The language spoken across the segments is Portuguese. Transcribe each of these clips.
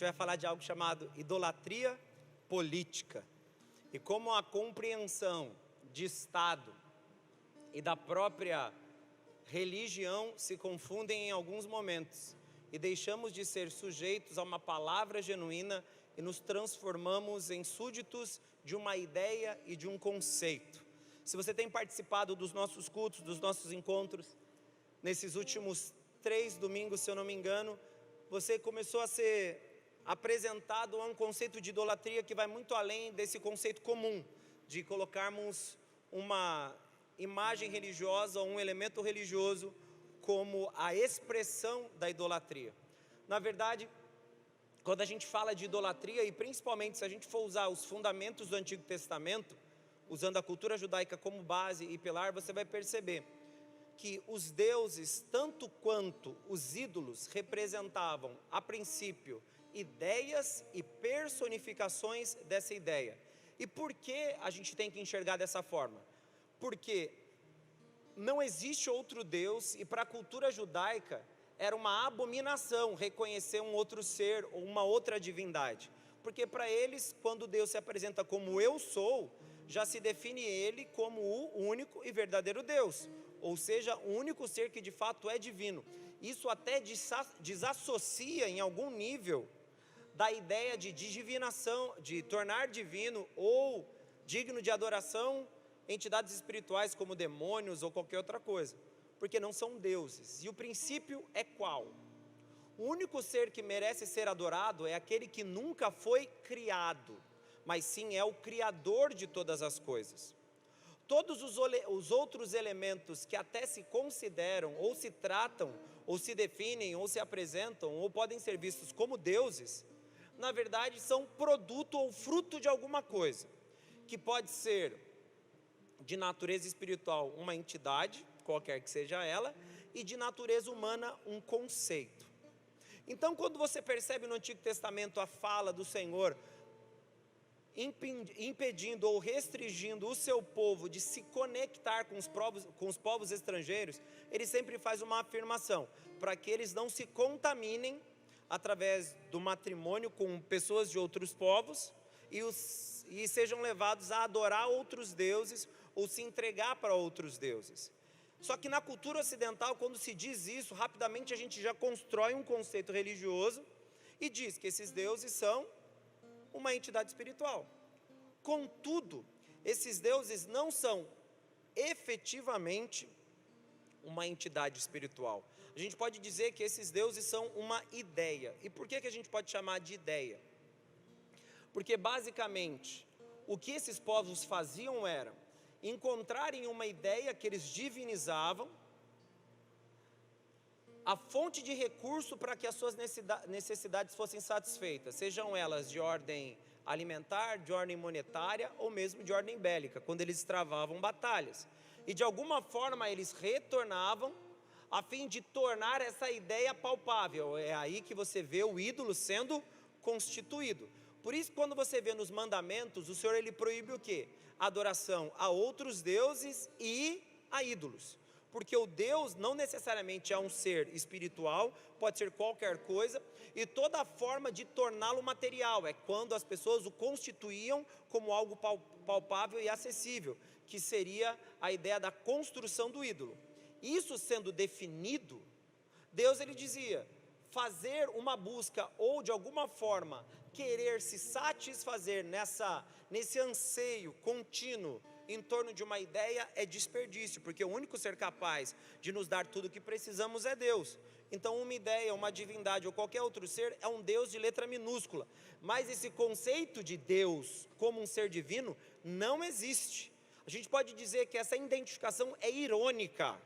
gente vai falar de algo chamado idolatria política. E como a compreensão de Estado e da própria religião se confundem em alguns momentos. E deixamos de ser sujeitos a uma palavra genuína e nos transformamos em súditos de uma ideia e de um conceito. Se você tem participado dos nossos cultos, dos nossos encontros, nesses últimos 3 domingos, se eu não me engano, você começou a ser apresentado a um conceito de idolatria que vai muito além desse conceito comum, de colocarmos uma imagem religiosa ou um elemento religioso como a expressão da idolatria. Na verdade, quando a gente fala de idolatria, e principalmente se a gente for usar os fundamentos do Antigo Testamento, usando a cultura judaica como base e pilar, você vai perceber que os deuses, tanto quanto os ídolos, representavam, a princípio, ideias e personificações dessa ideia. E por que a gente tem que enxergar dessa forma? Porque não existe outro Deus, e para a cultura judaica era uma abominação reconhecer um outro ser ou uma outra divindade. Porque para eles, quando Deus se apresenta como eu sou, já se define ele como o único e verdadeiro Deus, ou seja, o único ser que de fato é divino. Isso até desassocia em algum nível da ideia de divinação, de tornar divino ou digno de adoração entidades espirituais como demônios ou qualquer outra coisa, porque não são deuses. E o princípio é qual? O único ser que merece ser adorado é aquele que nunca foi criado, mas sim é o Criador de todas as coisas. Todos os outros elementos que até se consideram, ou se tratam, ou se definem, ou se apresentam, ou podem ser vistos como deuses, na verdade são produto ou fruto de alguma coisa, que pode ser de natureza espiritual uma entidade, qualquer que seja ela, e de natureza humana um conceito. Então, quando você percebe no Antigo Testamento a fala do Senhor impedindo ou restringindo o seu povo de se conectar com os povos estrangeiros, ele sempre faz uma afirmação, para que eles não se contaminem através do matrimônio com pessoas de outros povos e sejam levados a adorar outros deuses ou se entregar para outros deuses. Só que na cultura ocidental, quando se diz isso, rapidamente a gente já constrói um conceito religioso e diz que esses deuses são uma entidade espiritual. Contudo, esses deuses não são efetivamente uma entidade espiritual. A gente pode dizer que esses deuses são uma ideia. E por que a gente pode chamar de ideia? Porque basicamente o que esses povos faziam era encontrarem uma ideia que eles divinizavam, a fonte de recurso para que as suas necessidades fossem satisfeitas, sejam elas de ordem alimentar, de ordem monetária ou mesmo de ordem bélica, quando eles travavam batalhas. E de alguma forma eles retornavam a fim de tornar essa ideia palpável. É aí que você vê o ídolo sendo constituído. Por isso, quando você vê nos mandamentos, o Senhor ele proíbe o quê? A adoração a outros deuses e a ídolos. Porque o Deus não necessariamente é um ser espiritual, pode ser qualquer coisa, e toda forma de torná-lo material, é quando as pessoas o constituíam como algo palpável e acessível, que seria a ideia da construção do ídolo. Isso sendo definido, Deus ele dizia, fazer uma busca ou de alguma forma querer se satisfazer nesse anseio contínuo em torno de uma ideia é desperdício, porque o único ser capaz de nos dar tudo o que precisamos é Deus. Então uma ideia, uma divindade ou qualquer outro ser é um Deus de letra minúscula, mas esse conceito de Deus como um ser divino não existe. A gente pode dizer que essa identificação é irônica.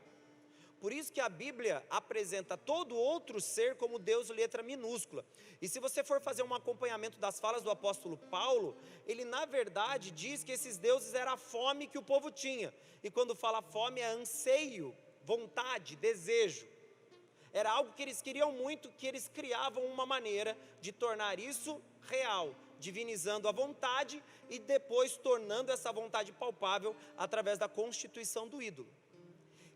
Por isso que a Bíblia apresenta todo outro ser como Deus letra minúscula. E se você for fazer um acompanhamento das falas do apóstolo Paulo, ele na verdade diz que esses deuses era a fome que o povo tinha. E quando fala fome é anseio, vontade, desejo. Era algo que eles queriam muito, que eles criavam uma maneira de tornar isso real, divinizando a vontade e depois tornando essa vontade palpável através da constituição do ídolo.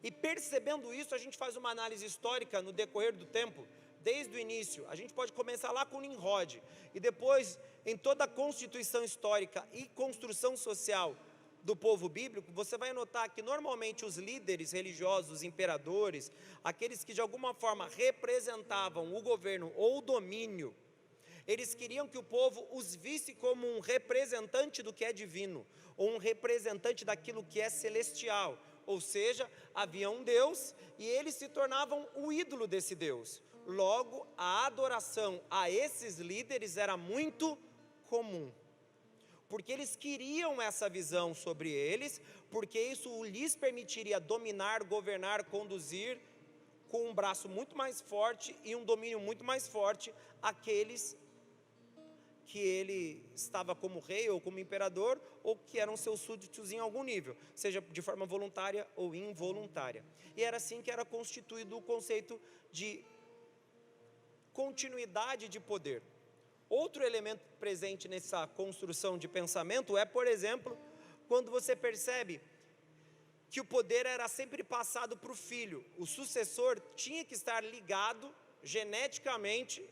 E percebendo isso, a gente faz uma análise histórica no decorrer do tempo, desde o início, a gente pode começar lá com Nimrod, e depois em toda a constituição histórica e construção social do povo bíblico, você vai notar que normalmente os líderes religiosos, os imperadores, aqueles que de alguma forma representavam o governo ou o domínio, eles queriam que o povo os visse como um representante do que é divino, ou um representante daquilo que é celestial, ou seja, havia um Deus e eles se tornavam o ídolo desse Deus. Logo, a adoração a esses líderes era muito comum, porque eles queriam essa visão sobre eles, porque isso lhes permitiria dominar, governar, conduzir com um braço muito mais forte e um domínio muito mais forte aqueles que ele estava como rei ou como imperador, ou que eram seus súditos em algum nível, seja de forma voluntária ou involuntária. E era assim que era constituído o conceito de continuidade de poder. Outro elemento presente nessa construção de pensamento é, por exemplo, quando você percebe que o poder era sempre passado para o filho. O sucessor tinha que estar ligado geneticamente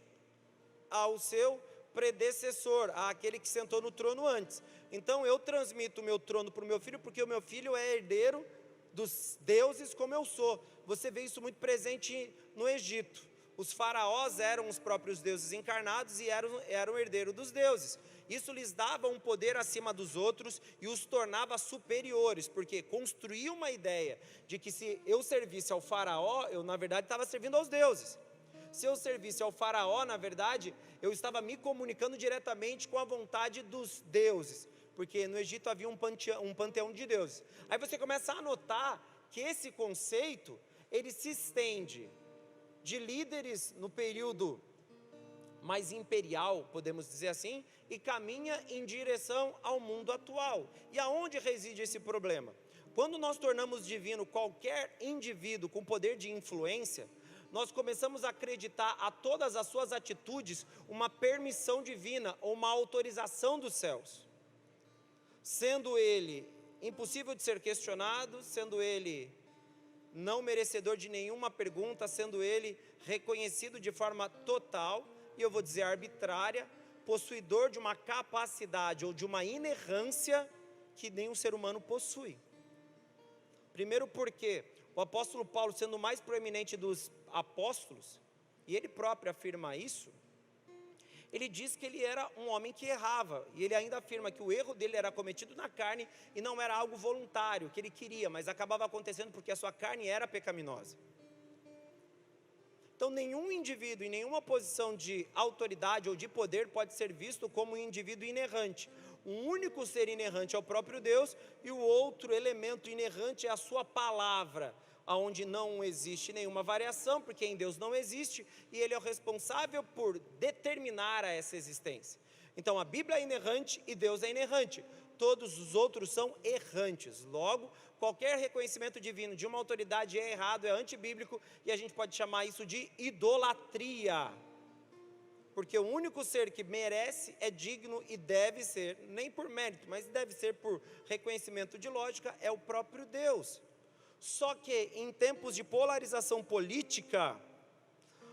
ao seu predecessor, àquele que sentou no trono antes. Então eu transmito o meu trono para o meu filho, porque o meu filho é herdeiro dos deuses como eu sou. Você vê isso muito presente no Egito. Os faraós eram os próprios deuses encarnados e eram herdeiros dos deuses. Isso lhes dava um poder acima dos outros e os tornava superiores, porque construía uma ideia de que se eu servisse ao faraó, eu na verdade estava servindo aos deuses. Se eu servisse ao faraó, na verdade, eu estava me comunicando diretamente com a vontade dos deuses, porque no Egito havia um panteão de deuses. Aí você começa a notar que esse conceito, ele se estende de líderes no período mais imperial, podemos dizer assim, e caminha em direção ao mundo atual. E aonde reside esse problema? Quando nós tornamos divino qualquer indivíduo com poder de influência, nós começamos a acreditar a todas as suas atitudes uma permissão divina ou uma autorização dos céus, sendo ele impossível de ser questionado, sendo ele não merecedor de nenhuma pergunta, sendo ele reconhecido de forma total, e eu vou dizer arbitrária, possuidor de uma capacidade ou de uma inerrância que nenhum ser humano possui. Primeiro porque o apóstolo Paulo, sendo o mais proeminente dos apóstolos, e ele próprio afirma isso, ele diz que ele era um homem que errava, e ele ainda afirma que o erro dele era cometido na carne e não era algo voluntário, que ele queria, mas acabava acontecendo porque a sua carne era pecaminosa. Então nenhum indivíduo em nenhuma posição de autoridade ou de poder pode ser visto como um indivíduo inerrante. O único ser inerrante é o próprio Deus, e o outro elemento inerrante é a sua palavra, onde não existe nenhuma variação, porque em Deus não existe, e Ele é o responsável por determinar essa existência. Então a Bíblia é inerrante e Deus é inerrante, todos os outros são errantes. Logo, qualquer reconhecimento divino de uma autoridade é errado, é antibíblico, e a gente pode chamar isso de idolatria, porque o único ser que merece, é digno e deve ser, nem por mérito, mas deve ser por reconhecimento de lógica, é o próprio Deus. Só que em tempos de polarização política,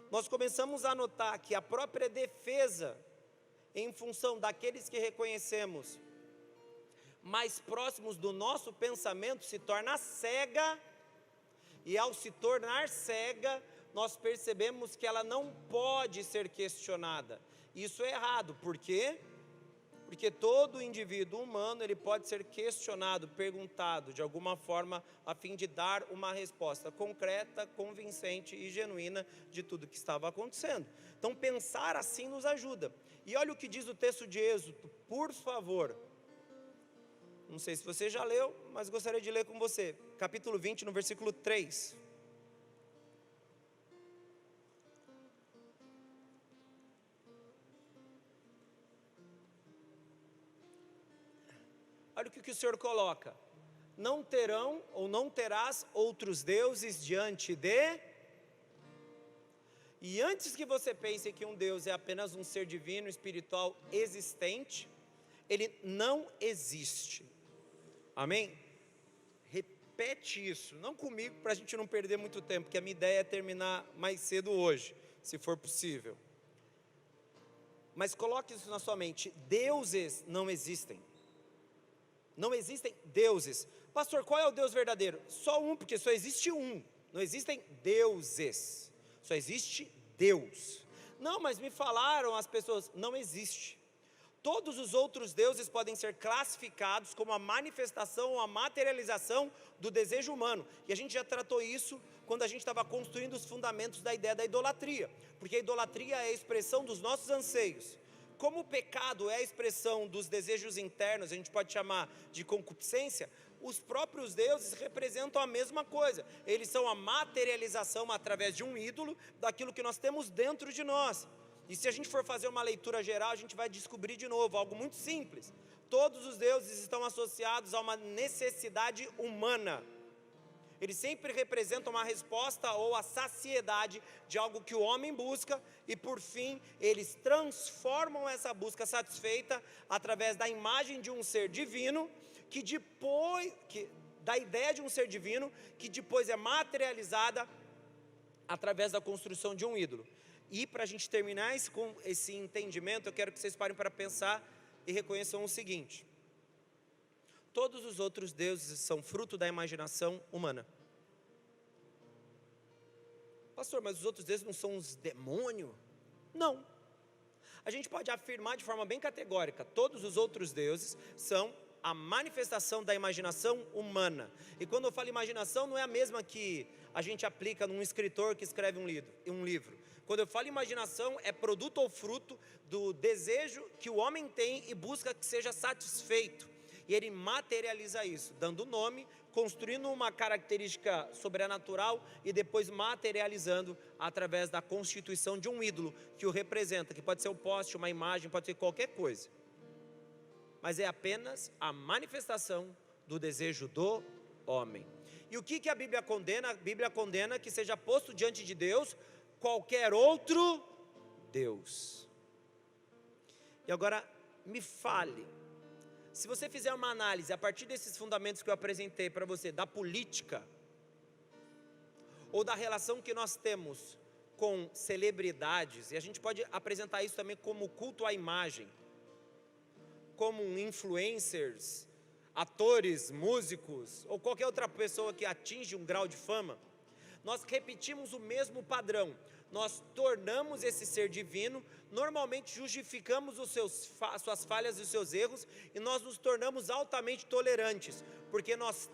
nós começamos a notar que a própria defesa, em função daqueles que reconhecemos mais próximos do nosso pensamento, se torna cega, e ao se tornar cega, nós percebemos que ela não pode ser questionada. Isso é errado, por quê? Porque todo indivíduo humano, ele pode ser questionado, perguntado de alguma forma, a fim de dar uma resposta concreta, convincente e genuína de tudo que estava acontecendo. Então pensar assim nos ajuda. E olha o que diz o texto de Êxodo, por favor. Não sei se você já leu, mas gostaria de ler com você. Capítulo 20, no versículo 3. Olha o que o Senhor coloca: não terão ou não terás outros deuses diante de... E antes que você pense que um Deus é apenas um ser divino, espiritual, existente, ele não existe. Amém? Repete isso, não comigo, para a gente não perder muito tempo, porque a minha ideia é terminar mais cedo hoje. se for possível. Mas coloque isso na sua mente: deuses não existem. Não existem deuses. Pastor, qual é o Deus verdadeiro? Só um, porque só existe um. Não existem deuses. Só existe Deus. Não, mas me falaram as pessoas. Não existe. Todos os outros deuses podem ser classificados como a manifestação ou a materialização do desejo humano. E a gente já tratou isso quando a gente estava construindo os fundamentos da ideia da idolatria. Porque a idolatria é a expressão dos nossos anseios. Como o pecado é a expressão dos desejos internos, a gente pode chamar de concupiscência, os próprios deuses representam a mesma coisa. Eles são a materialização através de um ídolo daquilo que nós temos dentro de nós. E se a gente for fazer uma leitura geral, a gente vai descobrir de novo algo muito simples. Todos os deuses estão associados a uma necessidade humana. Eles sempre representam uma resposta ou a saciedade de algo que o homem busca, e por fim, eles transformam essa busca satisfeita através da imagem de um ser divino, da ideia de um ser divino, que depois é materializada através da construção de um ídolo. E para a gente terminar com esse entendimento, eu quero que vocês parem para pensar e reconheçam o seguinte: todos os outros deuses são fruto da imaginação humana. Pastor, mas os outros deuses não são os demônios? Não. A gente pode afirmar de forma bem categórica: todos os outros deuses são a manifestação da imaginação humana. E quando eu falo imaginação, não é a mesma que a gente aplica num escritor que escreve um livro. Quando eu falo imaginação, é produto ou fruto do desejo que o homem tem e busca que seja satisfeito. E ele materializa isso, dando nome, construindo uma característica sobrenatural e depois materializando através da constituição de um ídolo que o representa, que pode ser um poste, uma imagem, pode ser qualquer coisa. Mas é apenas a manifestação do desejo do homem. E o que a Bíblia condena? A Bíblia condena que seja posto diante de Deus qualquer outro Deus. E agora, me fale, se você fizer uma análise a partir desses fundamentos que eu apresentei para você, da política, ou da relação que nós temos com celebridades, e a gente pode apresentar isso também como culto à imagem, como influencers, atores, músicos, ou qualquer outra pessoa que atinge um grau de fama, nós repetimos o mesmo padrão. Nós tornamos esse ser divino, normalmente justificamos suas falhas e os seus erros, e nós nos tornamos altamente tolerantes, porque nós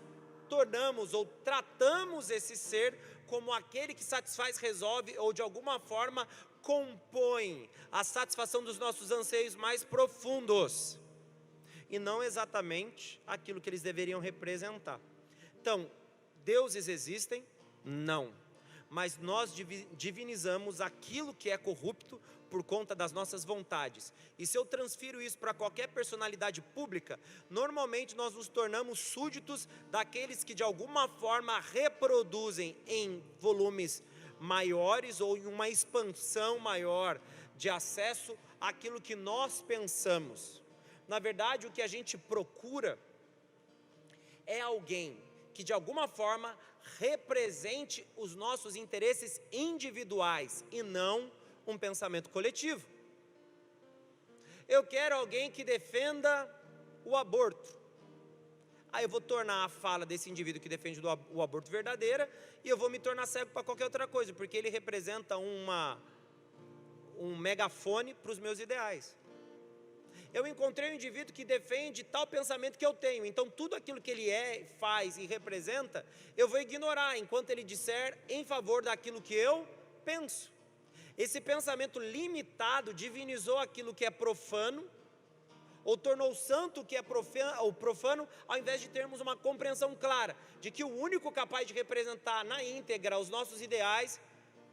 tornamos ou tratamos esse ser como aquele que satisfaz, resolve ou de alguma forma compõe a satisfação dos nossos anseios mais profundos, e não exatamente aquilo que eles deveriam representar. Então, deuses existem? Não. Mas nós divinizamos aquilo que é corrupto por conta das nossas vontades. E se eu transfiro isso para qualquer personalidade pública, normalmente nós nos tornamos súditos daqueles que de alguma forma reproduzem em volumes maiores ou em uma expansão maior de acesso àquilo que nós pensamos. Na verdade, o que a gente procura é alguém que de alguma forma represente os nossos interesses individuais e não um pensamento coletivo. Eu quero alguém que defenda o aborto. Aí eu vou tornar a fala desse indivíduo que defende o aborto verdadeira, e eu vou me tornar cego para qualquer outra coisa, porque ele representa um megafone para os meus ideais. Eu encontrei um indivíduo que defende tal pensamento que eu tenho, então tudo aquilo que ele faz e representa, eu vou ignorar, enquanto ele disser em favor daquilo que eu penso. Esse pensamento limitado divinizou aquilo que é profano, ou tornou santo o que é profano, ao invés de termos uma compreensão clara, de que o único capaz de representar na íntegra os nossos ideais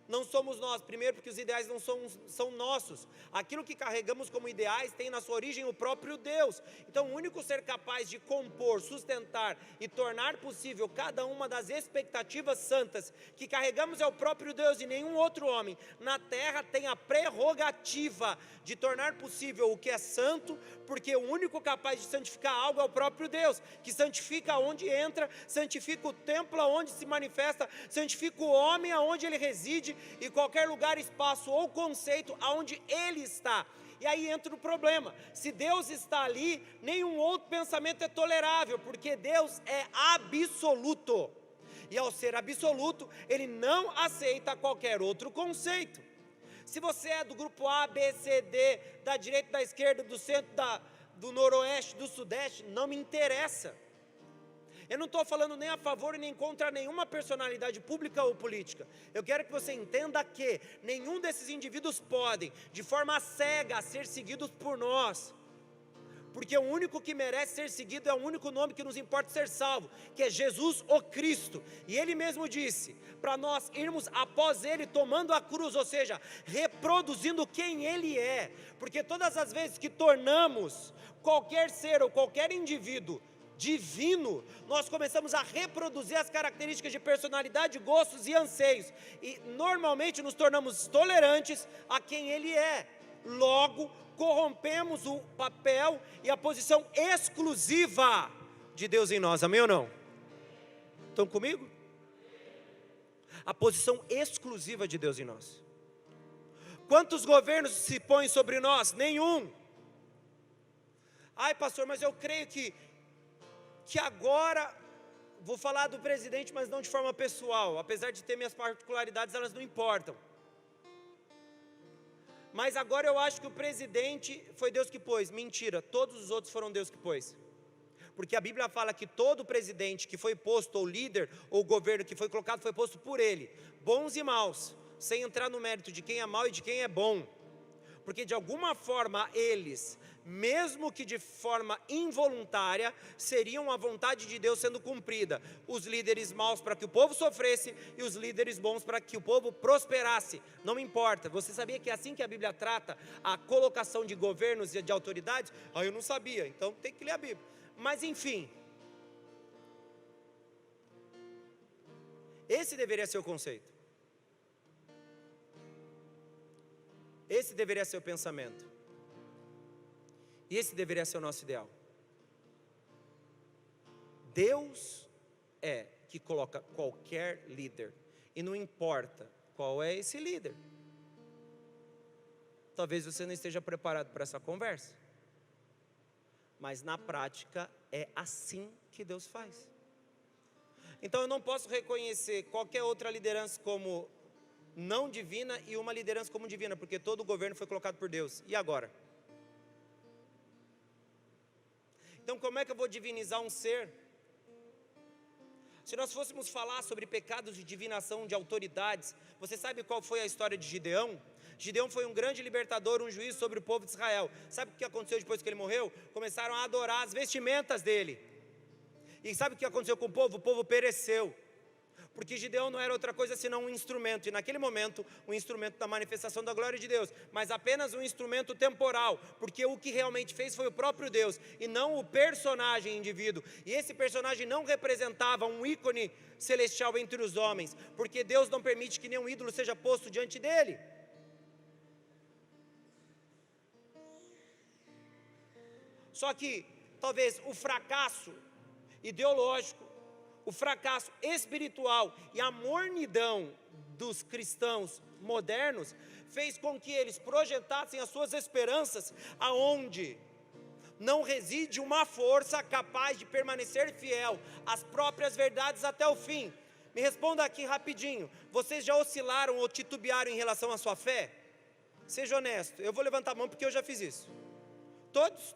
não somos nós. Primeiro, porque os ideais não são nossos. Aquilo que carregamos como ideais tem na sua origem o próprio Deus. Então, o único ser capaz de compor, sustentar e tornar possível cada uma das expectativas santas que carregamos é o próprio Deus, e nenhum outro homem na terra tem a prerrogativa de tornar possível o que é santo, porque o único capaz de santificar algo é o próprio Deus, que santifica onde entra, santifica o templo onde se manifesta, santifica o homem aonde ele reside, e qualquer lugar, espaço ou conceito aonde Ele está. E aí entra o problema: se Deus está ali, nenhum outro pensamento é tolerável, porque Deus é absoluto. E ao ser absoluto, Ele não aceita qualquer outro conceito. Se você é do grupo A, B, C, D, da direita, da esquerda, do centro, do noroeste, do sudeste, não me interessa. Eu não estou falando nem a favor e nem contra nenhuma personalidade pública ou política. Eu quero que você entenda que nenhum desses indivíduos podem, de forma cega, ser seguidos por nós. Porque o único que merece ser seguido é o único nome que nos importa ser salvo, que é Jesus o Cristo. E Ele mesmo disse, para nós irmos após Ele, tomando a cruz, ou seja, reproduzindo quem Ele é. Porque todas as vezes que tornamos qualquer ser ou qualquer indivíduo divino, nós começamos a reproduzir as características de personalidade, gostos e anseios. E normalmente nos tornamos tolerantes a quem Ele é. Logo, corrompemos o papel e a posição exclusiva de Deus em nós, amém ou não? Estão comigo? A posição exclusiva de Deus em nós. Quantos governos se põem sobre nós? Nenhum. Ai, pastor, mas eu creio que agora, vou falar do presidente, mas não de forma pessoal, apesar de ter minhas particularidades, elas não importam. Mas agora eu acho que o presidente foi Deus que pôs. Mentira, todos os outros foram Deus que pôs. Porque a Bíblia fala que todo presidente que foi posto, ou líder, ou governo que foi colocado, foi posto por ele. Bons e maus, sem entrar no mérito de quem é mau e de quem é bom. Porque de alguma forma eles, mesmo que de forma involuntária, seriam a vontade de Deus sendo cumprida. Os líderes maus para que o povo sofresse e os líderes bons para que o povo prosperasse. Não me importa. Você sabia que é assim que a Bíblia trata a colocação de governos e de autoridades? Ah, eu não sabia, então tem que ler a Bíblia. Mas enfim, esse deveria ser o conceito. Esse deveria ser o pensamento. E esse deveria ser o nosso ideal. Deus é que coloca qualquer líder. E não importa qual é esse líder. Talvez você não esteja preparado para essa conversa. Mas na prática é assim que Deus faz. Então eu não posso reconhecer qualquer outra liderança como não divina e uma liderança como divina, porque todo o governo foi colocado por Deus. E agora? Então como é que eu vou divinizar um ser? Se nós fôssemos falar sobre pecados de divinação de autoridades, você sabe qual foi a história de Gideão? Gideão foi um grande libertador, um juiz sobre o povo de Israel. Sabe o que aconteceu depois que ele morreu? Começaram a adorar as vestimentas dele. E sabe o que aconteceu com o povo? O povo pereceu. Porque Gideão não era outra coisa senão um instrumento, e naquele momento, um instrumento da manifestação da glória de Deus, mas apenas um instrumento temporal, porque o que realmente fez foi o próprio Deus, e não o personagem indivíduo, e esse personagem não representava um ícone celestial entre os homens, porque Deus não permite que nenhum ídolo seja posto diante dele. Só que, talvez, o fracasso ideológico, o fracasso espiritual e a mornidão dos cristãos modernos fez com que eles projetassem as suas esperanças aonde não reside uma força capaz de permanecer fiel às próprias verdades até o fim. Me responda aqui rapidinho, vocês já oscilaram ou titubearam em relação à sua fé? Seja honesto, eu vou levantar a mão porque eu já fiz isso. Todos.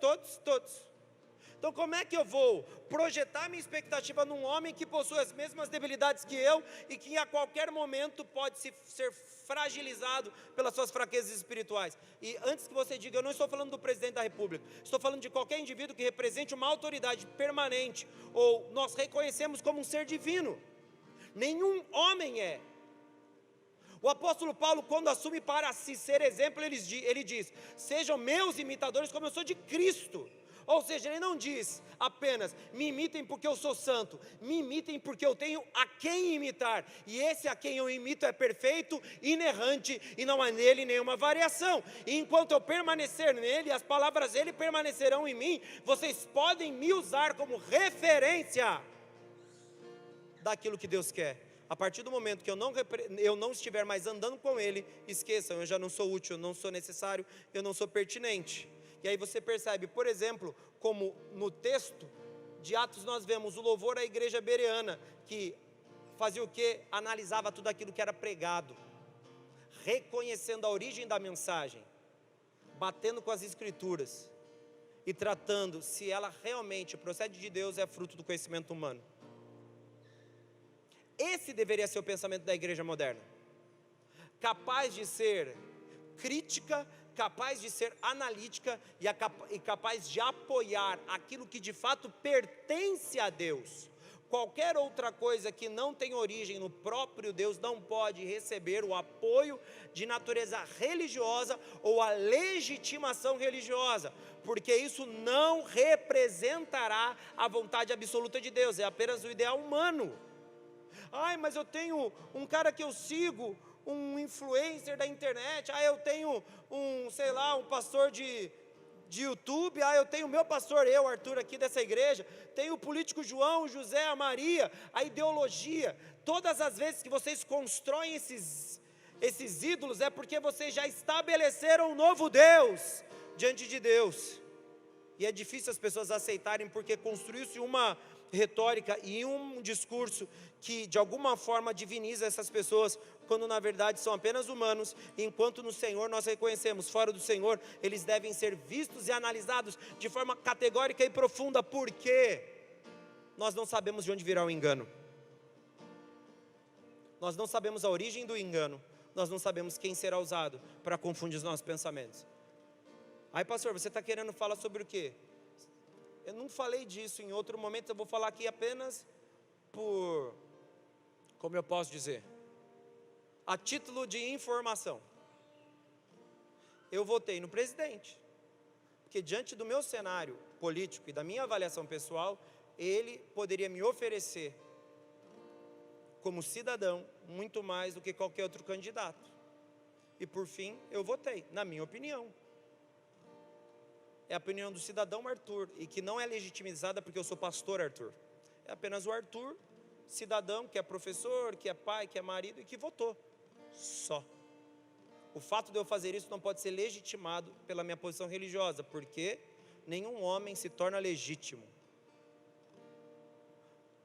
Então como é que eu vou projetar minha expectativa num homem que possui as mesmas debilidades que eu e que a qualquer momento pode ser fragilizado pelas suas fraquezas espirituais? E antes que você diga, eu não estou falando do presidente da república, estou falando de qualquer indivíduo que represente uma autoridade permanente, ou nós reconhecemos como um ser divino. Nenhum homem é. O apóstolo Paulo, quando assume para si ser exemplo, ele diz, sejam meus imitadores como eu sou de Cristo. Ou seja, ele não diz apenas, me imitem porque eu sou santo, me imitem porque eu tenho a quem imitar, e esse a quem eu imito é perfeito, inerrante, e não há nele nenhuma variação, e enquanto eu permanecer nele, as palavras dele permanecerão em mim, vocês podem me usar como referência daquilo que Deus quer. A partir do momento que eu não estiver mais andando com Ele, esqueçam, eu já não sou útil, eu não sou necessário, eu não sou pertinente. E aí você percebe, por exemplo, como no texto de Atos nós vemos o louvor à igreja bereana, que fazia o quê? Analisava tudo aquilo que era pregado, reconhecendo a origem da mensagem, batendo com as escrituras e tratando se ela realmente procede de Deus, é fruto do conhecimento humano. Esse deveria ser o pensamento da igreja moderna, capaz de ser crítica, capaz de ser analítica e capaz de apoiar aquilo que de fato pertence a Deus. Qualquer outra coisa que não tem origem no próprio Deus não pode receber o apoio de natureza religiosa ou a legitimação religiosa, porque isso não representará a vontade absoluta de Deus, é apenas o ideal humano. Ai, mas eu tenho um cara que eu sigo, um influencer da internet, eu tenho um pastor de YouTube, eu tenho o meu pastor, Arthur, aqui dessa igreja, tenho o político João, José, a Maria, a ideologia. Todas as vezes que vocês constroem esses ídolos, é porque vocês já estabeleceram um novo Deus diante de Deus, e é difícil as pessoas aceitarem, porque construiu-se uma retórica e um discurso que de alguma forma diviniza essas pessoas, quando na verdade são apenas humanos, enquanto no Senhor nós reconhecemos, fora do Senhor eles devem ser vistos e analisados de forma categórica e profunda, porque nós não sabemos de onde virá o engano, nós não sabemos a origem do engano, nós não sabemos quem será usado para confundir os nossos pensamentos. Aí pastor, você está querendo falar sobre o quê? Eu não falei disso em outro momento, eu vou falar aqui apenas como eu posso dizer, a título de informação. Eu votei no presidente, porque diante do meu cenário político e da minha avaliação pessoal, ele poderia me oferecer, como cidadão, muito mais do que qualquer outro candidato. E por fim, eu votei, na minha opinião. É a opinião do cidadão Arthur, e que não é legitimizada porque eu sou pastor Arthur. É apenas o Arthur, cidadão, que é professor, que é pai, que é marido e que votou. Só. O fato de eu fazer isso não pode ser legitimado pela minha posição religiosa, porque nenhum homem se torna legítimo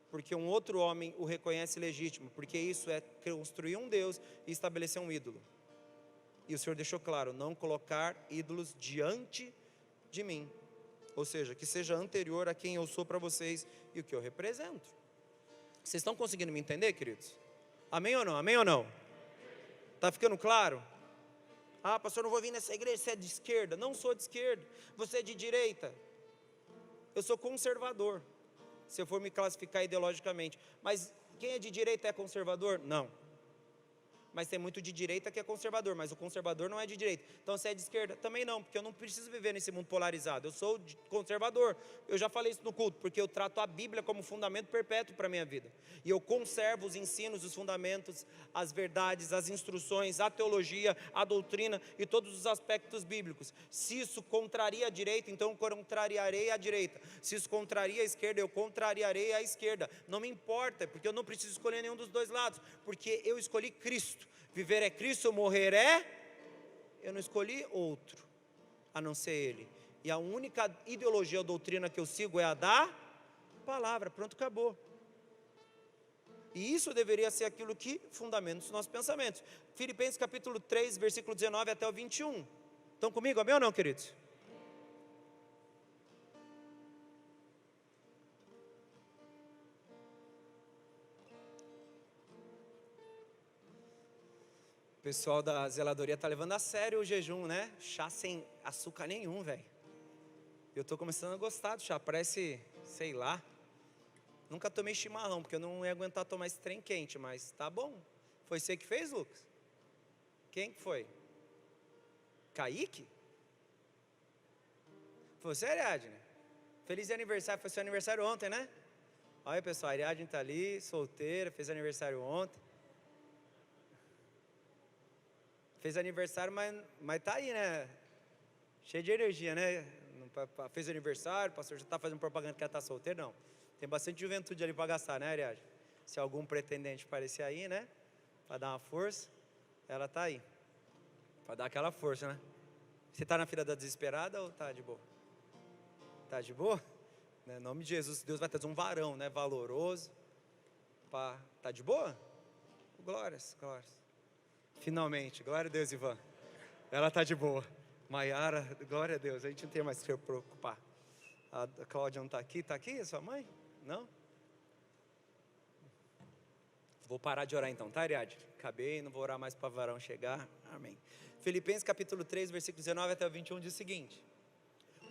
porque um outro homem o reconhece legítimo, porque isso é construir um Deus e estabelecer um ídolo. E o Senhor deixou claro, não colocar ídolos diante de mim, ou seja, que seja anterior a quem eu sou para vocês e o que eu represento. Vocês estão conseguindo me entender, queridos? Amém ou não? Amém ou não? Está ficando claro? Pastor, não vou vir nessa igreja, você é de esquerda. Não sou de esquerda. Você é de direita. Eu sou conservador, se eu for me classificar ideologicamente. Mas quem é de direita é conservador? Não. Mas tem muito de direita que é conservador, mas o conservador não é de direita. Então você é de esquerda? Também não, porque eu não preciso viver nesse mundo polarizado. Eu sou conservador. Eu já falei isso no culto, porque eu trato a Bíblia como fundamento perpétuo para a minha vida. E eu conservo os ensinos, os fundamentos, as verdades, as instruções, a teologia, a doutrina e todos os aspectos bíblicos. Se isso contraria a direita, então eu contrariarei a direita. Se isso contraria a esquerda, eu contrariarei a esquerda. Não me importa, porque eu não preciso escolher nenhum dos dois lados, porque eu escolhi Cristo. Viver é Cristo, morrer é... Eu não escolhi outro, a não ser Ele. E a única ideologia ou doutrina que eu sigo é a da palavra. Pronto, acabou. E isso deveria ser aquilo que fundamenta os nossos pensamentos. Filipenses capítulo 3, versículo 19 até o 21. Estão comigo, amém ou não, queridos? O pessoal da zeladoria está levando a sério o jejum, né? Chá sem açúcar nenhum, velho. Eu estou começando a gostar do chá, parece, sei lá. Nunca tomei chimarrão, porque eu não ia aguentar tomar esse trem quente, mas tá bom. Foi você que fez, Lucas? Quem que foi? Kaique? Foi você, Ariadne? Feliz aniversário, foi seu aniversário ontem, né? Olha, pessoal, a Ariadne está ali, solteira, fez aniversário ontem. Fez aniversário, mas tá aí, né? Cheio de energia, né? Fez aniversário, o pastor já está fazendo propaganda que ela está solteira, não. Tem bastante juventude ali para gastar, né, Ariadne? Se algum pretendente parecer aí, né? Para dar uma força, ela está aí. Para dar aquela força, né? Você está na fila da desesperada ou está de boa? Está de boa? Em nome de Jesus, Deus vai trazer um varão, né? Valoroso. Está de boa? Glórias, glórias. Finalmente, glória a Deus, Ivan. Ela está de boa. Maiara, glória a Deus, a gente não tem mais que se preocupar. A Cláudia não está aqui? Está aqui a sua mãe? Não? Vou parar de orar então, tá, Ariadne? Acabei, não vou orar mais para o varão chegar. Amém. Filipenses capítulo 3, versículo 19 até o 21 diz o seguinte: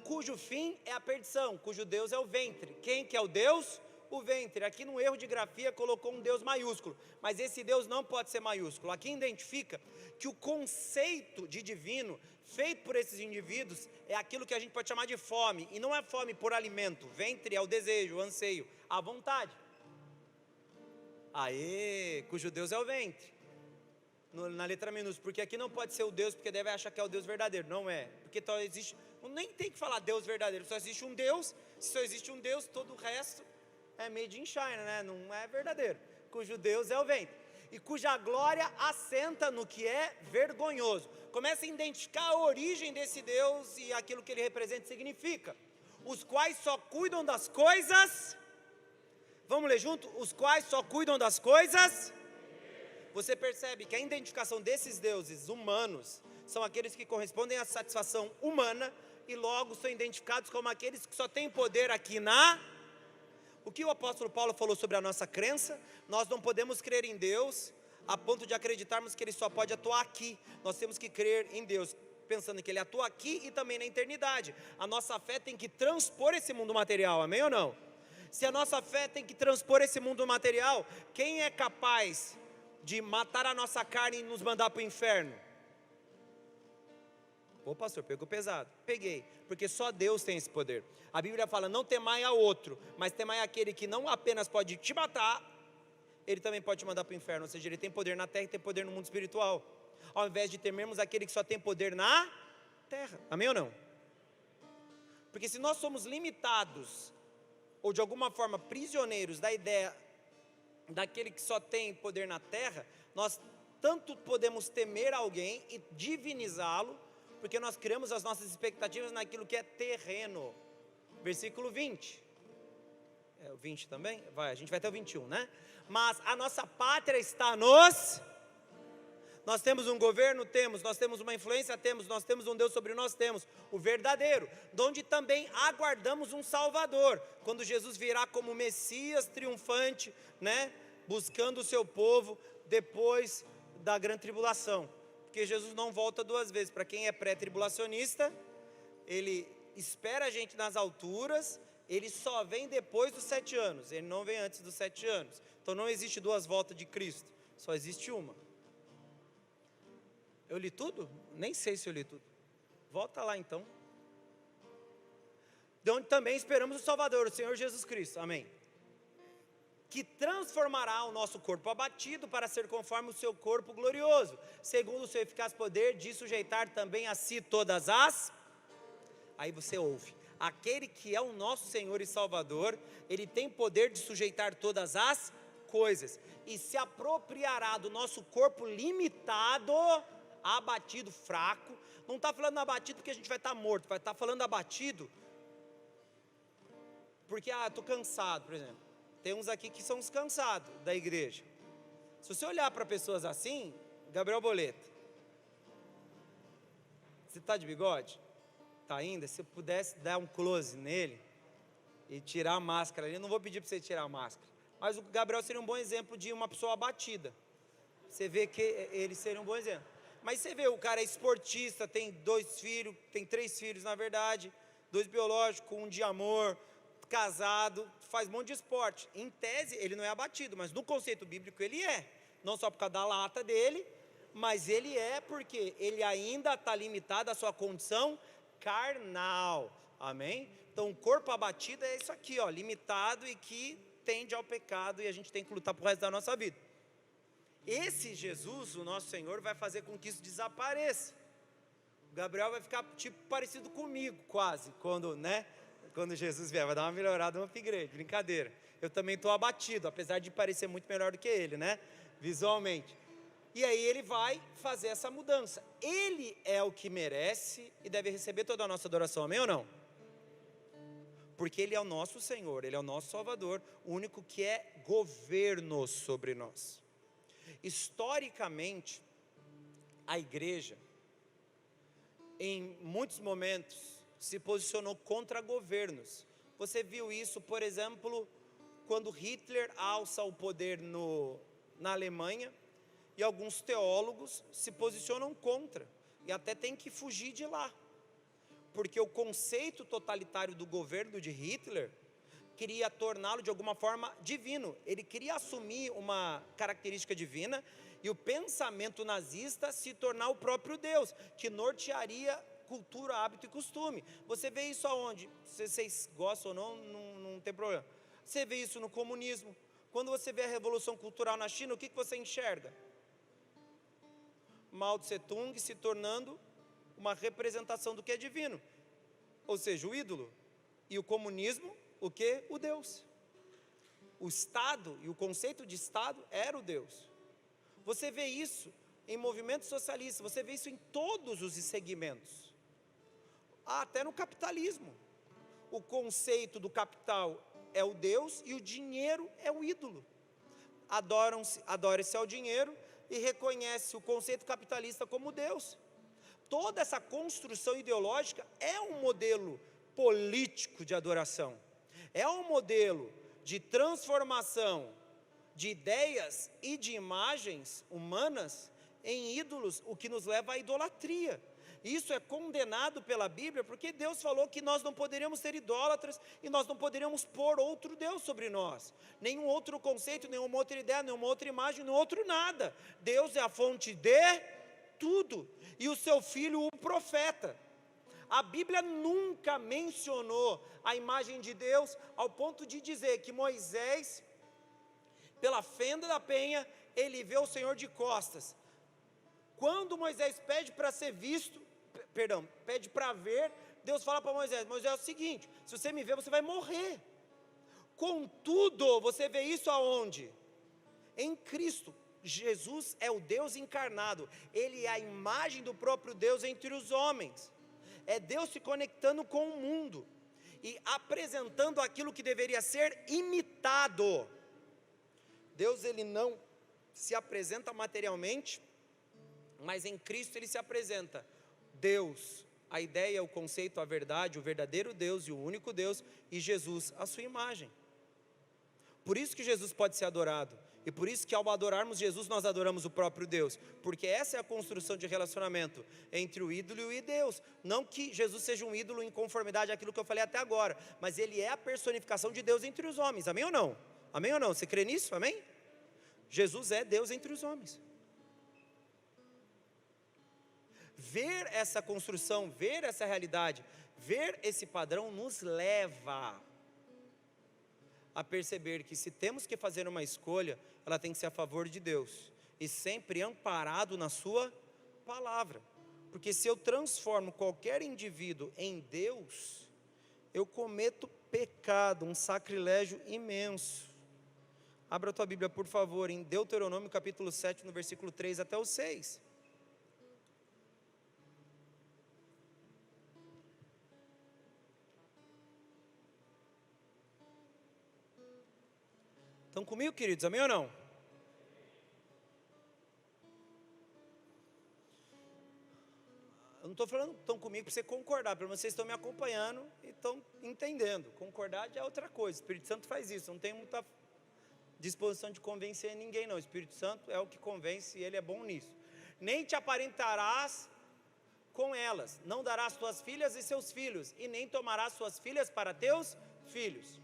cujo fim é a perdição, cujo Deus é o ventre. Quem que é o Deus? O ventre. Aqui no erro de grafia colocou um Deus maiúsculo, mas esse Deus não pode ser maiúsculo. Aqui identifica que o conceito de divino feito por esses indivíduos é aquilo que a gente pode chamar de fome, e não é fome por alimento. Ventre é o desejo, o anseio, a vontade. Cujo Deus é o ventre, na letra minúscula, porque aqui não pode ser o Deus, porque deve achar que é o Deus verdadeiro. Não é, porque só existe, nem tem que falar Deus verdadeiro, só existe um Deus. Se só existe um Deus, todo o resto é made in China, né? Não é verdadeiro. Cujo Deus é o ventre, e cuja glória assenta no que é vergonhoso. Começa a identificar a origem desse Deus e aquilo que ele representa e significa. Os quais só cuidam das coisas. Vamos ler junto? Os quais só cuidam das coisas. Você percebe que a identificação desses deuses humanos são aqueles que correspondem à satisfação humana, e logo são identificados como aqueles que só têm poder aqui na... O que o apóstolo Paulo falou sobre a nossa crença? Nós não podemos crer em Deus a ponto de acreditarmos que Ele só pode atuar aqui. Nós temos que crer em Deus pensando que Ele atua aqui e também na eternidade. A nossa fé tem que transpor esse mundo material, amém ou não? Se a nossa fé tem que transpor esse mundo material, quem é capaz de matar a nossa carne e nos mandar para o inferno? Ô pastor, pegou pesado. Peguei, porque só Deus tem esse poder. A Bíblia fala: não temai a outro, mas temai aquele que não apenas pode te matar, ele também pode te mandar para o inferno. Ou seja, ele tem poder na terra e tem poder no mundo espiritual, ao invés de temermos aquele que só tem poder na terra, amém ou não? Porque se nós somos limitados, ou de alguma forma prisioneiros da ideia daquele que só tem poder na terra, nós tanto podemos temer alguém e divinizá-lo, porque nós criamos as nossas expectativas naquilo que é terreno. Versículo 20, o 20 também? A gente vai até o 21, né? Mas a nossa pátria está nos... Nós temos um governo? Temos. Nós temos uma influência? Temos. Nós temos um Deus sobre nós? Temos. O verdadeiro, de onde também aguardamos um Salvador, quando Jesus virá como Messias triunfante, né? Buscando o seu povo depois da grande tribulação. Porque Jesus não volta duas vezes. Para quem é pré-tribulacionista, ele espera a gente nas alturas, ele só vem depois dos 7 anos, ele não vem antes dos 7 anos. Então não existe duas voltas de Cristo, só existe uma. Eu li tudo? Nem sei se eu li tudo. Volta lá então. De onde também esperamos o Salvador, o Senhor Jesus Cristo, amém. Que transformará o nosso corpo abatido para ser conforme o seu corpo glorioso, segundo o seu eficaz poder de sujeitar também a si todas as... Aí você ouve, aquele que é o nosso Senhor e Salvador, Ele tem poder de sujeitar todas as coisas, e se apropriará do nosso corpo limitado, abatido, fraco. Não está falando abatido porque a gente vai estar morto, vai estar falando abatido porque, estou cansado, por exemplo. Tem uns aqui que são os cansados da igreja. Se você olhar para pessoas assim, Gabriel Boleta, você está de bigode? Está ainda? Se eu pudesse dar um close nele e tirar a máscara ali, eu não vou pedir para você tirar a máscara, mas o Gabriel seria um bom exemplo de uma pessoa abatida. Você vê que ele seria um bom exemplo. Mas você vê, o cara é esportista, tem 2 filhos, tem 3 filhos na verdade, 2 biológicos, 1 de amor, casado, faz um monte de esporte. Em tese ele não é abatido, mas no conceito bíblico ele é. Não só por causa da lata dele, mas ele é porque ele ainda está limitado à sua condição carnal, amém? Então o corpo abatido é isso aqui, limitado e que tende ao pecado, e a gente tem que lutar pro resto da nossa vida. Esse Jesus, o nosso Senhor, vai fazer com que isso desapareça. O Gabriel vai ficar tipo parecido comigo quase, quando, né? quando Jesus vier, vai dar uma melhorada, um upgrade, brincadeira. Eu também estou abatido, apesar de parecer muito melhor do que ele, né? Visualmente. E aí ele vai fazer essa mudança. Ele é o que merece e deve receber toda a nossa adoração, amém ou não? Porque ele é o nosso Senhor, ele é o nosso Salvador, o único que é governo sobre nós. Historicamente, a igreja, em muitos momentos, se posicionou contra governos. Você viu isso, por exemplo, quando Hitler alça o poder na Alemanha, e alguns teólogos se posicionam contra, e até tem que fugir de lá, porque o conceito totalitário do governo de Hitler queria torná-lo de alguma forma divino. Ele queria assumir uma característica divina e o pensamento nazista se tornar o próprio Deus, que nortearia cultura, hábito e costume. Você vê isso aonde? Se vocês gostam ou não, não tem problema. Você vê isso no comunismo. Quando você vê a revolução cultural na China, o que você enxerga? Mao Tse Tung se tornando uma representação do que é divino, ou seja, o ídolo. E o comunismo, o que? O Deus. O Estado e o conceito de Estado era o Deus. Você vê isso em movimentos socialistas, você vê isso em todos os segmentos, até no capitalismo. O conceito do capital é o Deus e o dinheiro é o ídolo. Adora-se ao dinheiro e reconhece o conceito capitalista como Deus. Toda essa construção ideológica é um modelo político de adoração, é um modelo de transformação de ideias e de imagens humanas em ídolos, o que nos leva à idolatria. Isso é condenado pela Bíblia, porque Deus falou que nós não poderíamos ser idólatras e nós não poderíamos pôr outro Deus sobre nós, nenhum outro conceito, nenhuma outra ideia, nenhuma outra imagem, nenhum outro nada. Deus é a fonte de tudo, e o seu filho o profeta. A Bíblia nunca mencionou a imagem de Deus ao ponto de dizer que Moisés, pela fenda da penha, ele vê o Senhor de costas. Quando Moisés pede para ser visto, pede para ver, Deus fala para Moisés: Moisés, é o seguinte, se você me ver, você vai morrer. Contudo, você vê isso aonde? Em Cristo. Jesus é o Deus encarnado, ele é a imagem do próprio Deus entre os homens. É Deus se conectando com o mundo e apresentando aquilo que deveria ser imitado. Deus, ele não se apresenta materialmente, mas em Cristo ele se apresenta. Deus, a ideia, o conceito, a verdade, o verdadeiro Deus e o único Deus, e Jesus, a sua imagem. Por isso que Jesus pode ser adorado, e por isso que ao adorarmos Jesus, nós adoramos o próprio Deus, porque essa é a construção de relacionamento entre o ídolo e Deus. Não que Jesus seja um ídolo em conformidade àquilo que eu falei até agora, mas ele é a personificação de Deus entre os homens, amém ou não? Amém ou não? Você crê nisso, amém? Jesus é Deus entre os homens. Ver essa construção, ver essa realidade, ver esse padrão nos leva a perceber que se temos que fazer uma escolha, ela tem que ser a favor de Deus e sempre amparado na sua palavra. Porque se eu transformo qualquer indivíduo em Deus, eu cometo pecado, um sacrilégio imenso. Abra a tua Bíblia, por favor, em Deuteronômio capítulo 7, no versículo 3 até o 6. Estão comigo, queridos? Amém ou não? Eu não estou falando estão comigo para você concordar, pelo menos vocês estão me acompanhando e estão entendendo. Concordar já é outra coisa, o Espírito Santo faz isso, não tem muita disposição de convencer ninguém não. O Espírito Santo é o que convence e ele é bom nisso. Nem te aparentarás com elas, não darás tuas filhas e seus filhos, e nem tomarás suas filhas para teus filhos.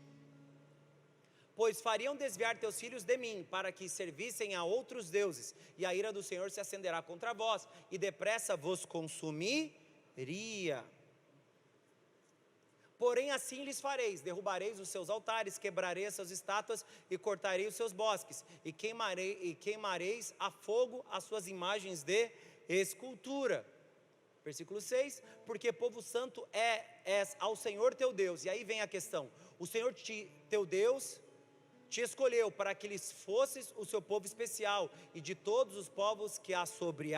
Pois fariam desviar teus filhos de mim, para que servissem a outros deuses, e a ira do Senhor se acenderá contra vós, e depressa vos consumiria. Porém assim lhes fareis: derrubareis os seus altares, quebrarei as suas estátuas, e cortarei os seus bosques, e queimareis a fogo as suas imagens de escultura. Versículo 6, porque povo santo és ao Senhor teu Deus. E aí vem a questão, o Senhor teu Deus te escolheu para que lhes fosses o seu povo especial, e de todos os povos que há sobre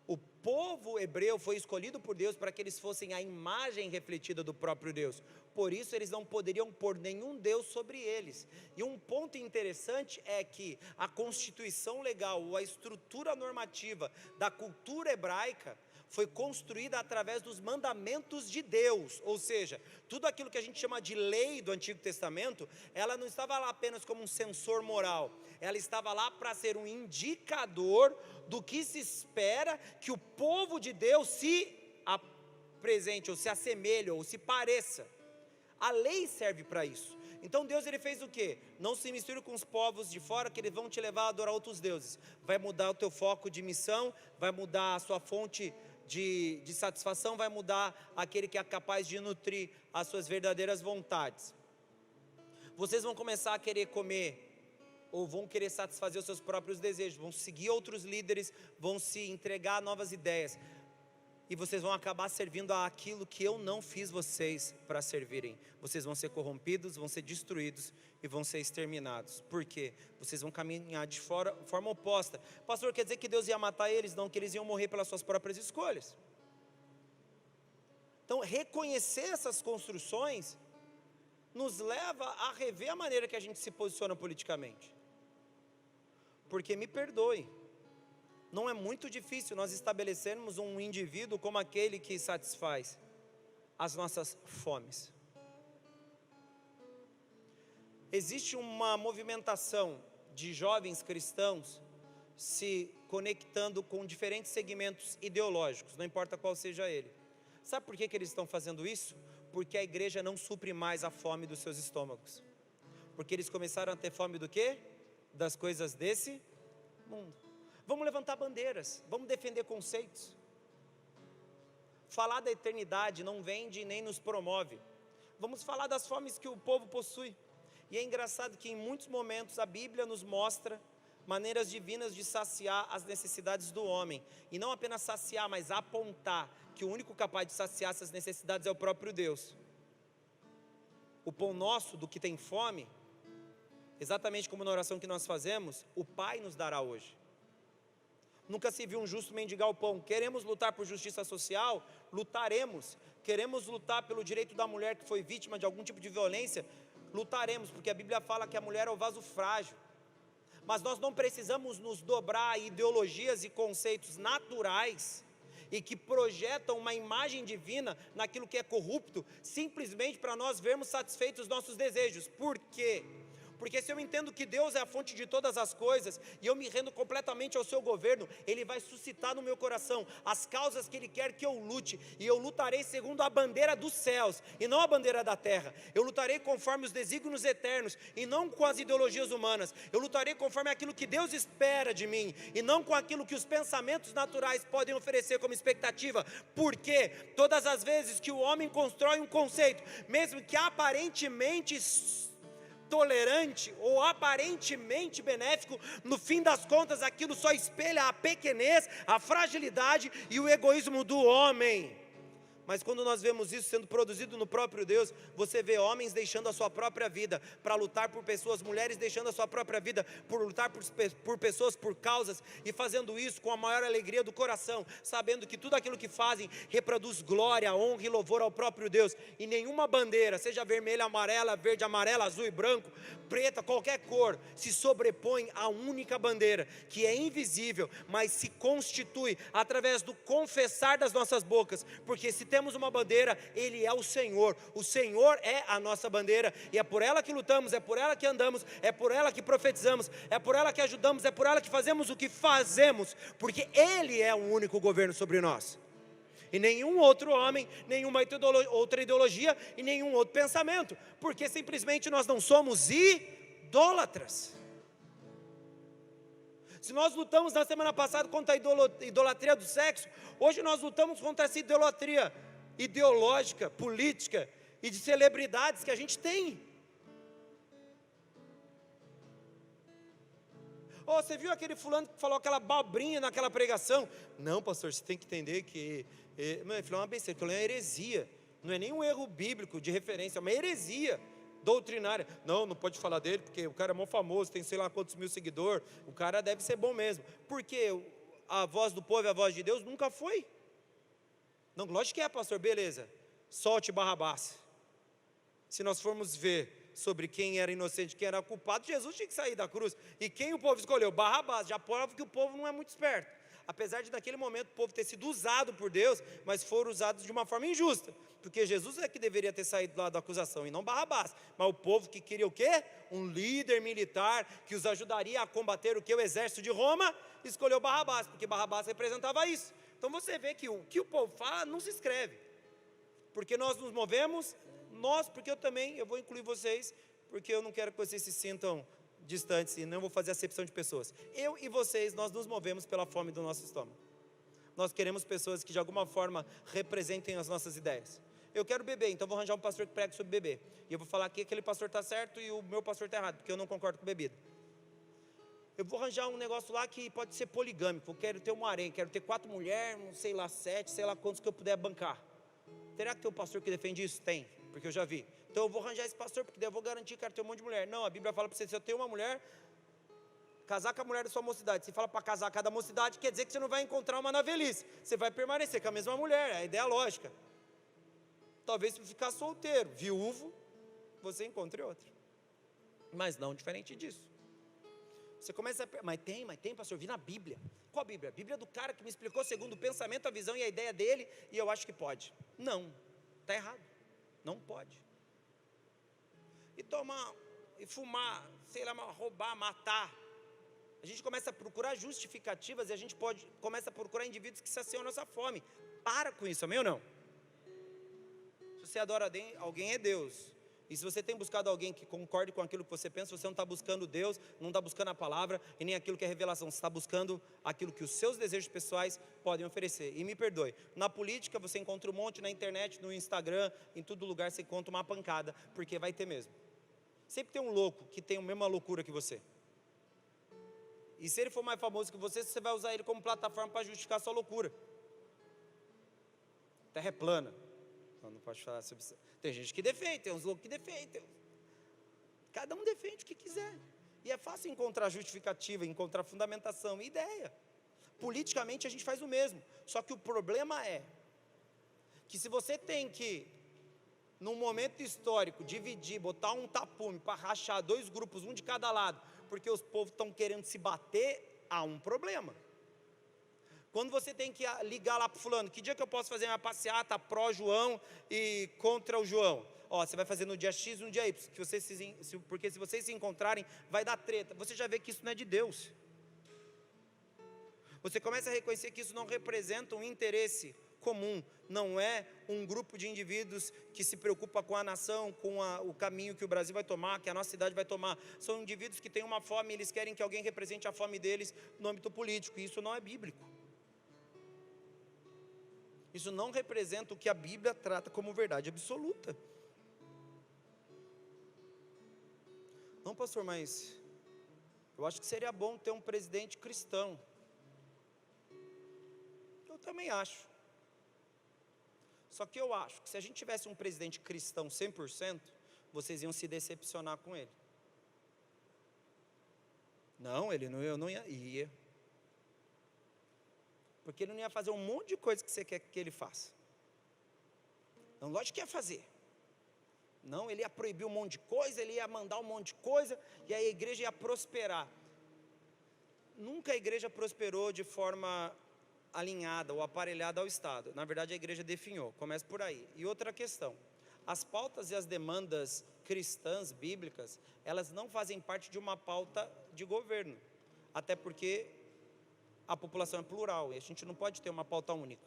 o povo hebreu foi escolhido por Deus para que eles fossem a imagem refletida do próprio Deus. Por isso eles não poderiam pôr nenhum Deus sobre eles. E um ponto interessante é que a constituição legal, ou a estrutura normativa da cultura hebraica, foi construída através dos mandamentos de Deus, ou seja, tudo aquilo que a gente chama de lei do Antigo Testamento, ela não estava lá apenas como um censor moral, ela estava lá para ser um indicador do que se espera que o povo de Deus se apresente, ou se assemelhe, ou se pareça. A lei serve para isso. Então Deus ele fez o quê? Não se misture com os povos de fora, que eles vão te levar a adorar outros deuses. Vai mudar o teu foco de missão, vai mudar a sua fonte de satisfação, vai mudar aquele que é capaz de nutrir as suas verdadeiras vontades. Vocês vão começar a querer comer, ou vão querer satisfazer os seus próprios desejos, vão seguir outros líderes, vão se entregar a novas ideias, e vocês vão acabar servindo àquilo que eu não fiz vocês para servirem. Vocês vão ser corrompidos, vão ser destruídos e vão ser exterminados. Por quê? Vocês vão caminhar de forma oposta. Pastor, quer dizer que Deus ia matar eles? Não, que eles iam morrer pelas suas próprias escolhas. Então, reconhecer essas construções nos leva a rever a maneira que a gente se posiciona politicamente. Porque, me perdoe, não é muito difícil nós estabelecermos um indivíduo como aquele que satisfaz as nossas fomes. Existe uma movimentação de jovens cristãos se conectando com diferentes segmentos ideológicos, não importa qual seja ele. Sabe por que eles estão fazendo isso? Porque a igreja não supre mais a fome dos seus estômagos. Porque eles começaram a ter fome do quê? Das coisas desse mundo. Vamos levantar bandeiras, vamos defender conceitos. Falar da eternidade não vende nem nos promove. Vamos falar das fomes que o povo possui. E é engraçado que em muitos momentos a Bíblia nos mostra maneiras divinas de saciar as necessidades do homem. E não apenas saciar, mas apontar que o único capaz de saciar essas necessidades é o próprio Deus. O pão nosso, do que tem fome, exatamente como na oração que nós fazemos, o Pai nos dará hoje. Nunca se viu um justo mendigar o pão. Queremos lutar por justiça social? Lutaremos. Queremos lutar pelo direito da mulher que foi vítima de algum tipo de violência? Lutaremos, porque a Bíblia fala que a mulher é o vaso frágil. Mas nós não precisamos nos dobrar a ideologias e conceitos naturais e que projetam uma imagem divina naquilo que é corrupto, simplesmente para nós vermos satisfeitos os nossos desejos. Por quê? Porque se eu entendo que Deus é a fonte de todas as coisas, e eu me rendo completamente ao seu governo, Ele vai suscitar no meu coração as causas que Ele quer que eu lute, e eu lutarei segundo a bandeira dos céus, e não a bandeira da terra. Eu lutarei conforme os desígnios eternos, e não com as ideologias humanas. Eu lutarei conforme aquilo que Deus espera de mim, e não com aquilo que os pensamentos naturais podem oferecer como expectativa. Porque todas as vezes que o homem constrói um conceito, mesmo que aparentemente tolerante ou aparentemente benéfico, no fim das contas aquilo só espelha a pequenez, a fragilidade e o egoísmo do homem. Mas quando nós vemos isso sendo produzido no próprio Deus, você vê homens deixando a sua própria vida para lutar por pessoas, mulheres deixando a sua própria vida por lutar por pessoas, por causas, e fazendo isso com a maior alegria do coração, sabendo que tudo aquilo que fazem reproduz glória, honra e louvor ao próprio Deus. E nenhuma bandeira, seja vermelha, amarela, verde, amarela, azul e branco, preta, qualquer cor, se sobrepõe à única bandeira, que é invisível, mas se constitui através do confessar das nossas bocas. Porque se temos uma bandeira, Ele é o Senhor é a nossa bandeira, e é por ela que lutamos, é por ela que andamos, é por ela que profetizamos, é por ela que ajudamos, é por ela que fazemos o que fazemos, porque Ele é o único governo sobre nós, e nenhum outro homem, nenhuma outra ideologia, e nenhum outro pensamento, porque simplesmente nós não somos idólatras. Se nós lutamos na semana passada contra a idolatria do sexo, hoje nós lutamos contra essa idolatria ideológica, política e de celebridades que a gente tem. Oh, você viu aquele fulano que falou aquela abobrinha naquela pregação? Não, pastor, você tem que entender que... Ele falou uma besteira, aquilo é uma heresia. Não é nem um erro bíblico de referência, é uma heresia doutrinária. Não pode falar dele, porque o cara é mó famoso, tem sei lá quantos mil seguidores, o cara deve ser bom mesmo. Porque a voz do povo e a voz de Deus nunca foi. Não, lógico que é, pastor, beleza. Solte Barrabás. Se nós formos ver sobre quem era inocente, quem era culpado, Jesus tinha que sair da cruz. E quem o povo escolheu? Barrabás. Já prova que o povo não é muito esperto. Apesar de naquele momento o povo ter sido usado por Deus, mas foram usados de uma forma injusta. Porque Jesus é que deveria ter saído lá da acusação, e não Barrabás. Mas o povo que queria o quê? Um líder militar que os ajudaria a combater o quê? O exército de Roma, escolheu Barrabás, porque Barrabás representava isso. Então você vê que o que o povo fala não se escreve. Porque nós nos movemos, porque eu vou incluir vocês, porque eu não quero que vocês se sintam distantes e não vou fazer acepção de pessoas. Eu e vocês, nós nos movemos pela fome do nosso estômago. Nós queremos pessoas que de alguma forma representem as nossas ideias. Eu quero beber, então vou arranjar um pastor que pregue sobre beber. E eu vou falar que aquele pastor está certo e o meu pastor está errado, porque eu não concordo com bebida. Eu vou arranjar um negócio lá que pode ser poligâmico. Eu quero ter um harém, quero ter 4 mulheres, sei lá 7, sei lá quantos que eu puder bancar. Terá que ter um pastor que defende isso? Tem, porque eu já vi. Então eu vou arranjar esse pastor, porque daí eu vou garantir que quero ter um monte de mulher. Não, a Bíblia fala para você, se eu tenho uma mulher, casar com a mulher da sua mocidade. Se fala para casar com a da mocidade, quer dizer que você não vai encontrar uma na velhice. Você vai permanecer com a mesma mulher, é a ideia lógica. Talvez se ficar solteiro, viúvo, você encontre outra. Mas não diferente disso. Você começa a... Mas tem, pastor, vi na Bíblia. Qual Bíblia? A Bíblia do cara que me explicou segundo o pensamento, a visão e a ideia dele, e eu acho que pode. Não, está errado. Não pode. E tomar, e fumar, sei lá, roubar, matar. A gente começa a procurar justificativas e a gente começa a procurar indivíduos que saciam a nossa fome. Para com isso, amém ou não? Se você adora alguém, é Deus. E se você tem buscado alguém que concorde com aquilo que você pensa, você não está buscando Deus, não está buscando a palavra e nem aquilo que é revelação. Você está buscando aquilo que os seus desejos pessoais podem oferecer. E me perdoe, na política você encontra um monte, na internet, no Instagram, em todo lugar você encontra uma pancada, porque vai ter mesmo. Sempre tem um louco que tem a mesma loucura que você. E se ele for mais famoso que você vai usar ele como plataforma para justificar a sua loucura. Terra é plana. Não pode falar sobre isso. Tem gente que defende, tem uns loucos que defendem. Cada um defende o que quiser. E é fácil encontrar justificativa, encontrar fundamentação, ideia. Politicamente a gente faz o mesmo. Só que o problema é que se você tem que, num momento histórico, dividir, botar um tapume para rachar 2 grupos, um de cada lado, porque os povos estão querendo se bater, há um problema. Quando você tem que ligar lá para o fulano, que dia que eu posso fazer minha passeata pró-João e contra o João? Ó, você vai fazer no dia X e no dia Y, porque se vocês se encontrarem, vai dar treta. Você já vê que isso não é de Deus. Você começa a reconhecer que isso não representa um interesse comum, não é um grupo de indivíduos que se preocupa com a nação, com o caminho que o Brasil vai tomar, que a nossa cidade vai tomar. São indivíduos que têm uma fome, eles querem que alguém represente a fome deles no âmbito político, e isso não é bíblico. Isso não representa o que a Bíblia trata como verdade absoluta. Não, pastor, mas eu acho que seria bom ter um presidente cristão. Eu também acho. Só que eu acho que se a gente tivesse um presidente cristão 100%, vocês iam se decepcionar com ele. Não, eu não ia. Porque ele não ia fazer um monte de coisa que você quer que ele faça. Não, lógico que ia fazer. Não, ele ia proibir um monte de coisa, ele ia mandar um monte de coisa, e aí a igreja ia prosperar. Nunca a igreja prosperou de forma alinhada ou aparelhada ao Estado. Na verdade, a igreja definhou, começa por aí. E outra questão, as pautas e as demandas cristãs, bíblicas, elas não fazem parte de uma pauta de governo. Até porque a população é plural e a gente não pode ter uma pauta única.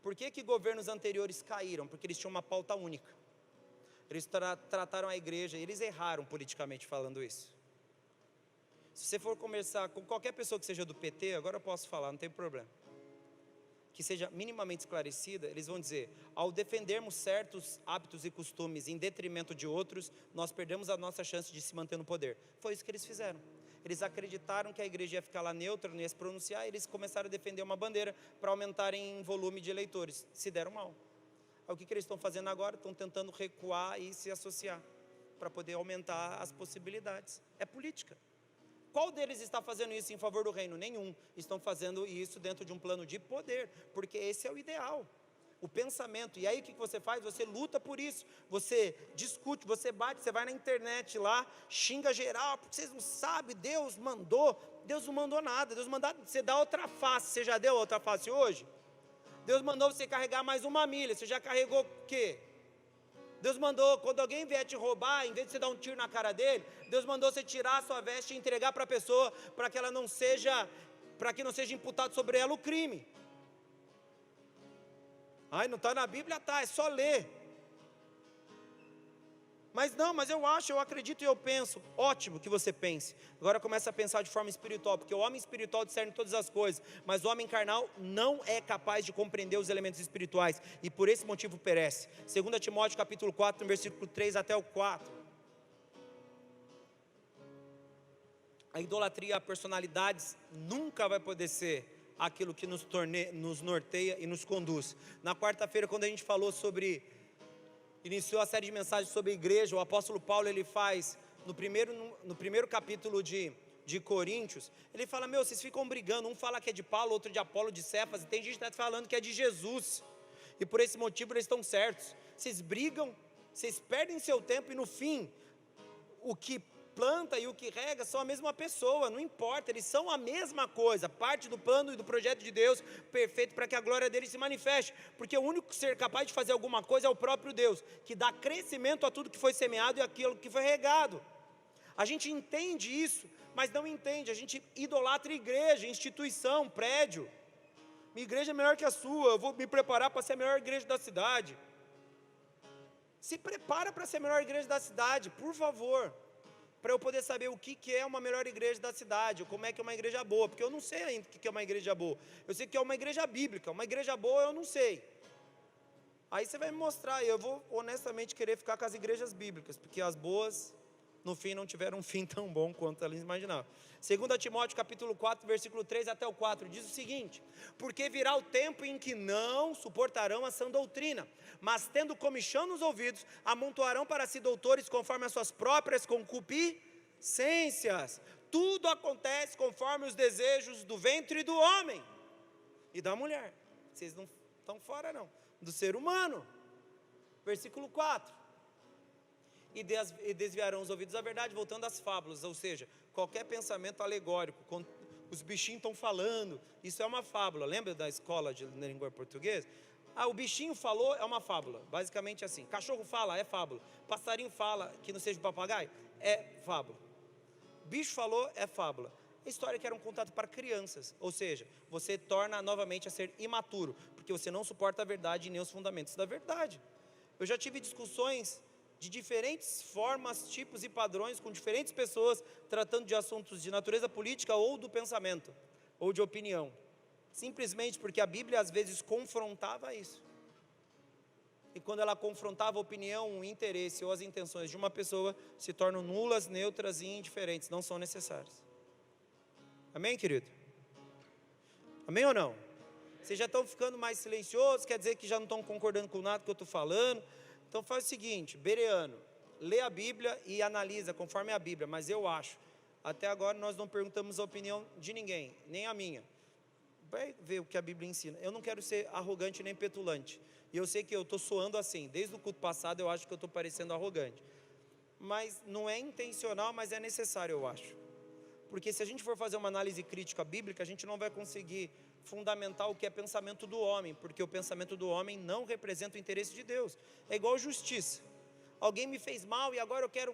Por que governos anteriores caíram? Porque eles tinham uma pauta única. Eles trataram a igreja, eles erraram politicamente falando isso. Se você for conversar com qualquer pessoa que seja do PT, agora eu posso falar, não tem problema. que seja minimamente esclarecida, eles vão dizer: ao defendermos certos hábitos e costumes em detrimento de outros, nós perdemos a nossa chance de se manter no poder. Foi isso que eles fizeram. Eles acreditaram que a igreja ia ficar lá neutra, não ia se pronunciar, e eles começaram a defender uma bandeira para aumentarem em volume de eleitores. Se deram mal. O que eles estão fazendo agora? Estão tentando recuar e se associar, para poder aumentar as possibilidades. É política. Qual deles está fazendo isso em favor do reino? Nenhum. Estão fazendo isso dentro de um plano de poder, porque esse é o ideal, o pensamento. E aí o que você faz? Você luta por isso, você discute, você bate, você vai na internet lá, xinga geral, porque vocês não sabem, Deus mandou. Deus não mandou nada, Deus mandou você dar outra face. Você já deu outra face hoje? Deus mandou você carregar mais uma milha, você já carregou o quê? Deus mandou, quando alguém vier te roubar, em vez de você dar um tiro na cara dele, Deus mandou você tirar a sua veste e entregar para a pessoa, para que ela não seja, para que não seja imputado sobre ela o crime. Ai, não está na Bíblia? Tá, é só ler. Mas não, mas eu acho, eu acredito e eu penso. Ótimo que você pense. Agora começa a pensar de forma espiritual, porque o homem espiritual discerne todas as coisas, mas o homem carnal não é capaz de compreender os elementos espirituais, e por esse motivo perece. 2 Timóteo capítulo 4, no versículo 3 até o 4. A idolatria a personalidades nunca vai poder ser aquilo que nos norteia e nos conduz. Na quarta-feira, quando a gente falou iniciou a série de mensagens sobre a igreja, o apóstolo Paulo, ele faz, no primeiro capítulo de Coríntios, ele fala: vocês ficam brigando, um fala que é de Paulo, outro de Apolo, de Cefas, e tem gente que está falando que é de Jesus, e por esse motivo eles estão certos. Vocês brigam, vocês perdem seu tempo, e no fim, o que planta e o que rega são a mesma pessoa, não importa, eles são a mesma coisa, parte do plano e do projeto de Deus, perfeito para que a glória dele se manifeste, porque o único ser capaz de fazer alguma coisa é o próprio Deus, que dá crescimento a tudo que foi semeado e aquilo que foi regado. A gente entende isso, mas não entende, a gente idolatra igreja, instituição, prédio. Minha igreja é melhor que a sua, eu vou me preparar para ser a melhor igreja da cidade. Se prepara para ser a melhor igreja da cidade, por favor, para eu poder saber o que é uma melhor igreja da cidade, como é que é uma igreja boa, porque eu não sei ainda o que é uma igreja boa. Eu sei que é uma igreja bíblica, uma igreja boa eu não sei. Aí você vai me mostrar, e eu vou honestamente querer ficar com as igrejas bíblicas, porque as boas, no fim, não tiveram um fim tão bom quanto elas imaginavam. 2 Timóteo capítulo 4, versículo 3 até o 4, diz o seguinte: porque virá o tempo em que não suportarão a sã doutrina, mas tendo comichão nos ouvidos, amontoarão para si doutores conforme as suas próprias concupiscências. Tudo acontece conforme os desejos do ventre do homem e da mulher. Vocês não estão fora não, do ser humano. Versículo 4. E desviarão os ouvidos da verdade, voltando às fábulas, ou seja, qualquer pensamento alegórico, quando os bichinhos estão falando, isso é uma fábula. Lembra da escola de língua portuguesa? O bichinho falou, é uma fábula, basicamente assim. Cachorro fala, é fábula. Passarinho fala, que não seja papagaio, é fábula. Bicho falou, é fábula. A história que era um contato para crianças, ou seja, você torna novamente a ser imaturo, porque você não suporta a verdade e nem os fundamentos da verdade. Eu já tive discussões de diferentes formas, tipos e padrões com diferentes pessoas, tratando de assuntos de natureza política ou do pensamento, ou de opinião, simplesmente porque a Bíblia às vezes confrontava isso, e quando ela confrontava a opinião, o interesse ou as intenções de uma pessoa, se tornam nulas, neutras e indiferentes, não são necessárias. Amém, querido? Amém ou não? Vocês já estão ficando mais silenciosos, quer dizer que já não estão concordando com nada que eu estou falando. Então faz o seguinte, Bereano, lê a Bíblia e analisa conforme a Bíblia, mas eu acho, até agora nós não perguntamos a opinião de ninguém, nem a minha. Vai ver o que a Bíblia ensina. Eu não quero ser arrogante nem petulante, e eu sei que eu estou soando assim, desde o culto passado eu acho que eu estou parecendo arrogante, mas não é intencional, mas é necessário, eu acho, porque se a gente for fazer uma análise crítica bíblica, a gente não vai conseguir fundamental o que é pensamento do homem, porque o pensamento do homem não representa o interesse de Deus. É igual justiça. Alguém me fez mal e agora eu quero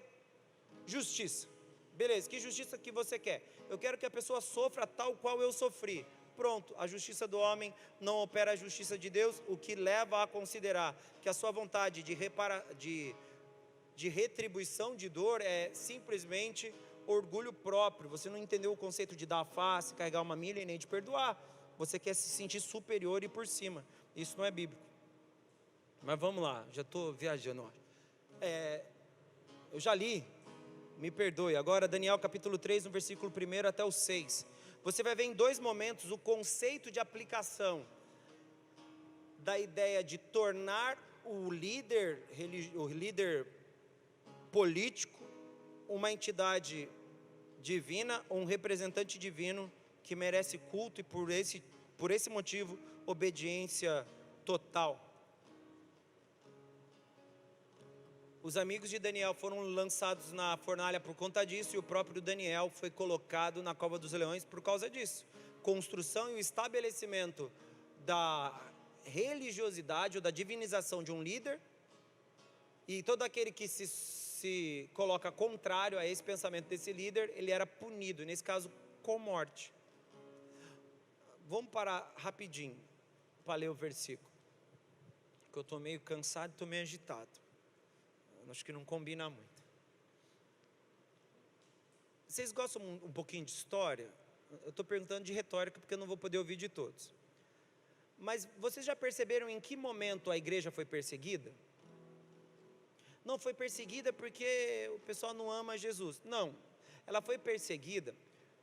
justiça. Beleza, que justiça que você quer? Eu quero que a pessoa sofra tal qual eu sofri. Pronto, a justiça do homem não opera a justiça de Deus, o que leva a considerar que a sua vontade de retribuição de dor é simplesmente orgulho próprio. Você não entendeu o conceito de dar a face, carregar uma milha e nem de perdoar. você quer se sentir superior e por cima. Isso não é bíblico. Mas vamos lá, já estou viajando. Eu já li, me perdoe. Agora Daniel capítulo 3, no versículo 1 até o 6. Você vai ver em 2 momentos o conceito de aplicação da ideia de tornar o líder político uma entidade divina, um representante divino que merece culto e por esse motivo obediência total. Os amigos de Daniel foram lançados na fornalha por conta disso, e o próprio Daniel foi colocado na cova dos leões por causa disso. Construção e o estabelecimento da religiosidade ou da divinização de um líder, e todo aquele que se coloca contrário a esse pensamento desse líder, ele era punido, nesse caso com morte. Vamos parar rapidinho para ler o versículo, porque eu estou meio cansado e estou meio agitado. Acho que não combina muito. Vocês gostam um pouquinho de história? Eu estou perguntando de retórica porque eu não vou poder ouvir de todos. Mas vocês já perceberam em que momento a igreja foi perseguida? Não foi perseguida porque o pessoal não ama Jesus. Não, ela foi perseguida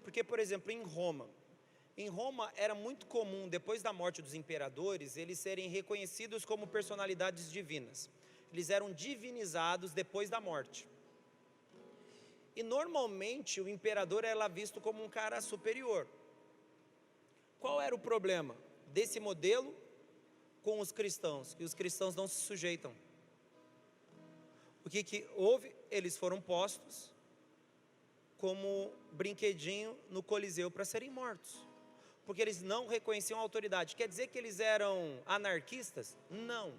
porque, por exemplo, em Roma era muito comum, depois da morte dos imperadores, eles serem reconhecidos como personalidades divinas. Eles eram divinizados depois da morte. E normalmente o imperador era visto como um cara superior. Qual era o problema desse modelo com os cristãos? Que os cristãos não se sujeitam. O que houve? Eles foram postos como brinquedinho no Coliseu para serem mortos. Porque eles não reconheciam a autoridade. Quer dizer que eles eram anarquistas? Não.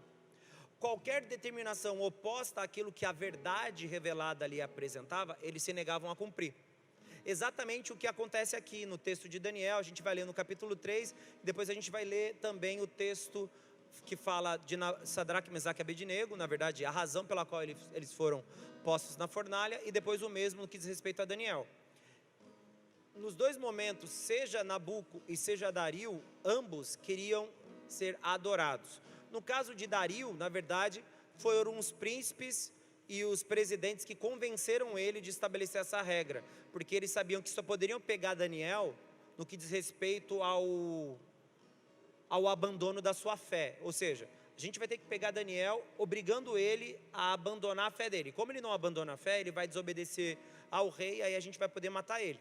Qualquer determinação oposta àquilo que a verdade revelada ali apresentava, eles se negavam a cumprir. Exatamente o que acontece aqui no texto de Daniel. A gente vai ler no capítulo 3, depois a gente vai ler também o texto que fala de Sadraque, Mesaque e Abednego, na verdade a razão pela qual eles foram postos na fornalha, e depois o mesmo no que diz respeito a Daniel. Nos 2 momentos, seja Nabuco e seja Dario, ambos queriam ser adorados. No caso de Dario, na verdade, foram os príncipes e os presidentes que convenceram ele de estabelecer essa regra, porque eles sabiam que só poderiam pegar Daniel no que diz respeito ao abandono da sua fé. Ou seja, a gente vai ter que pegar Daniel obrigando ele a abandonar a fé dele. Como ele não abandona a fé, ele vai desobedecer ao rei, aí a gente vai poder matar ele.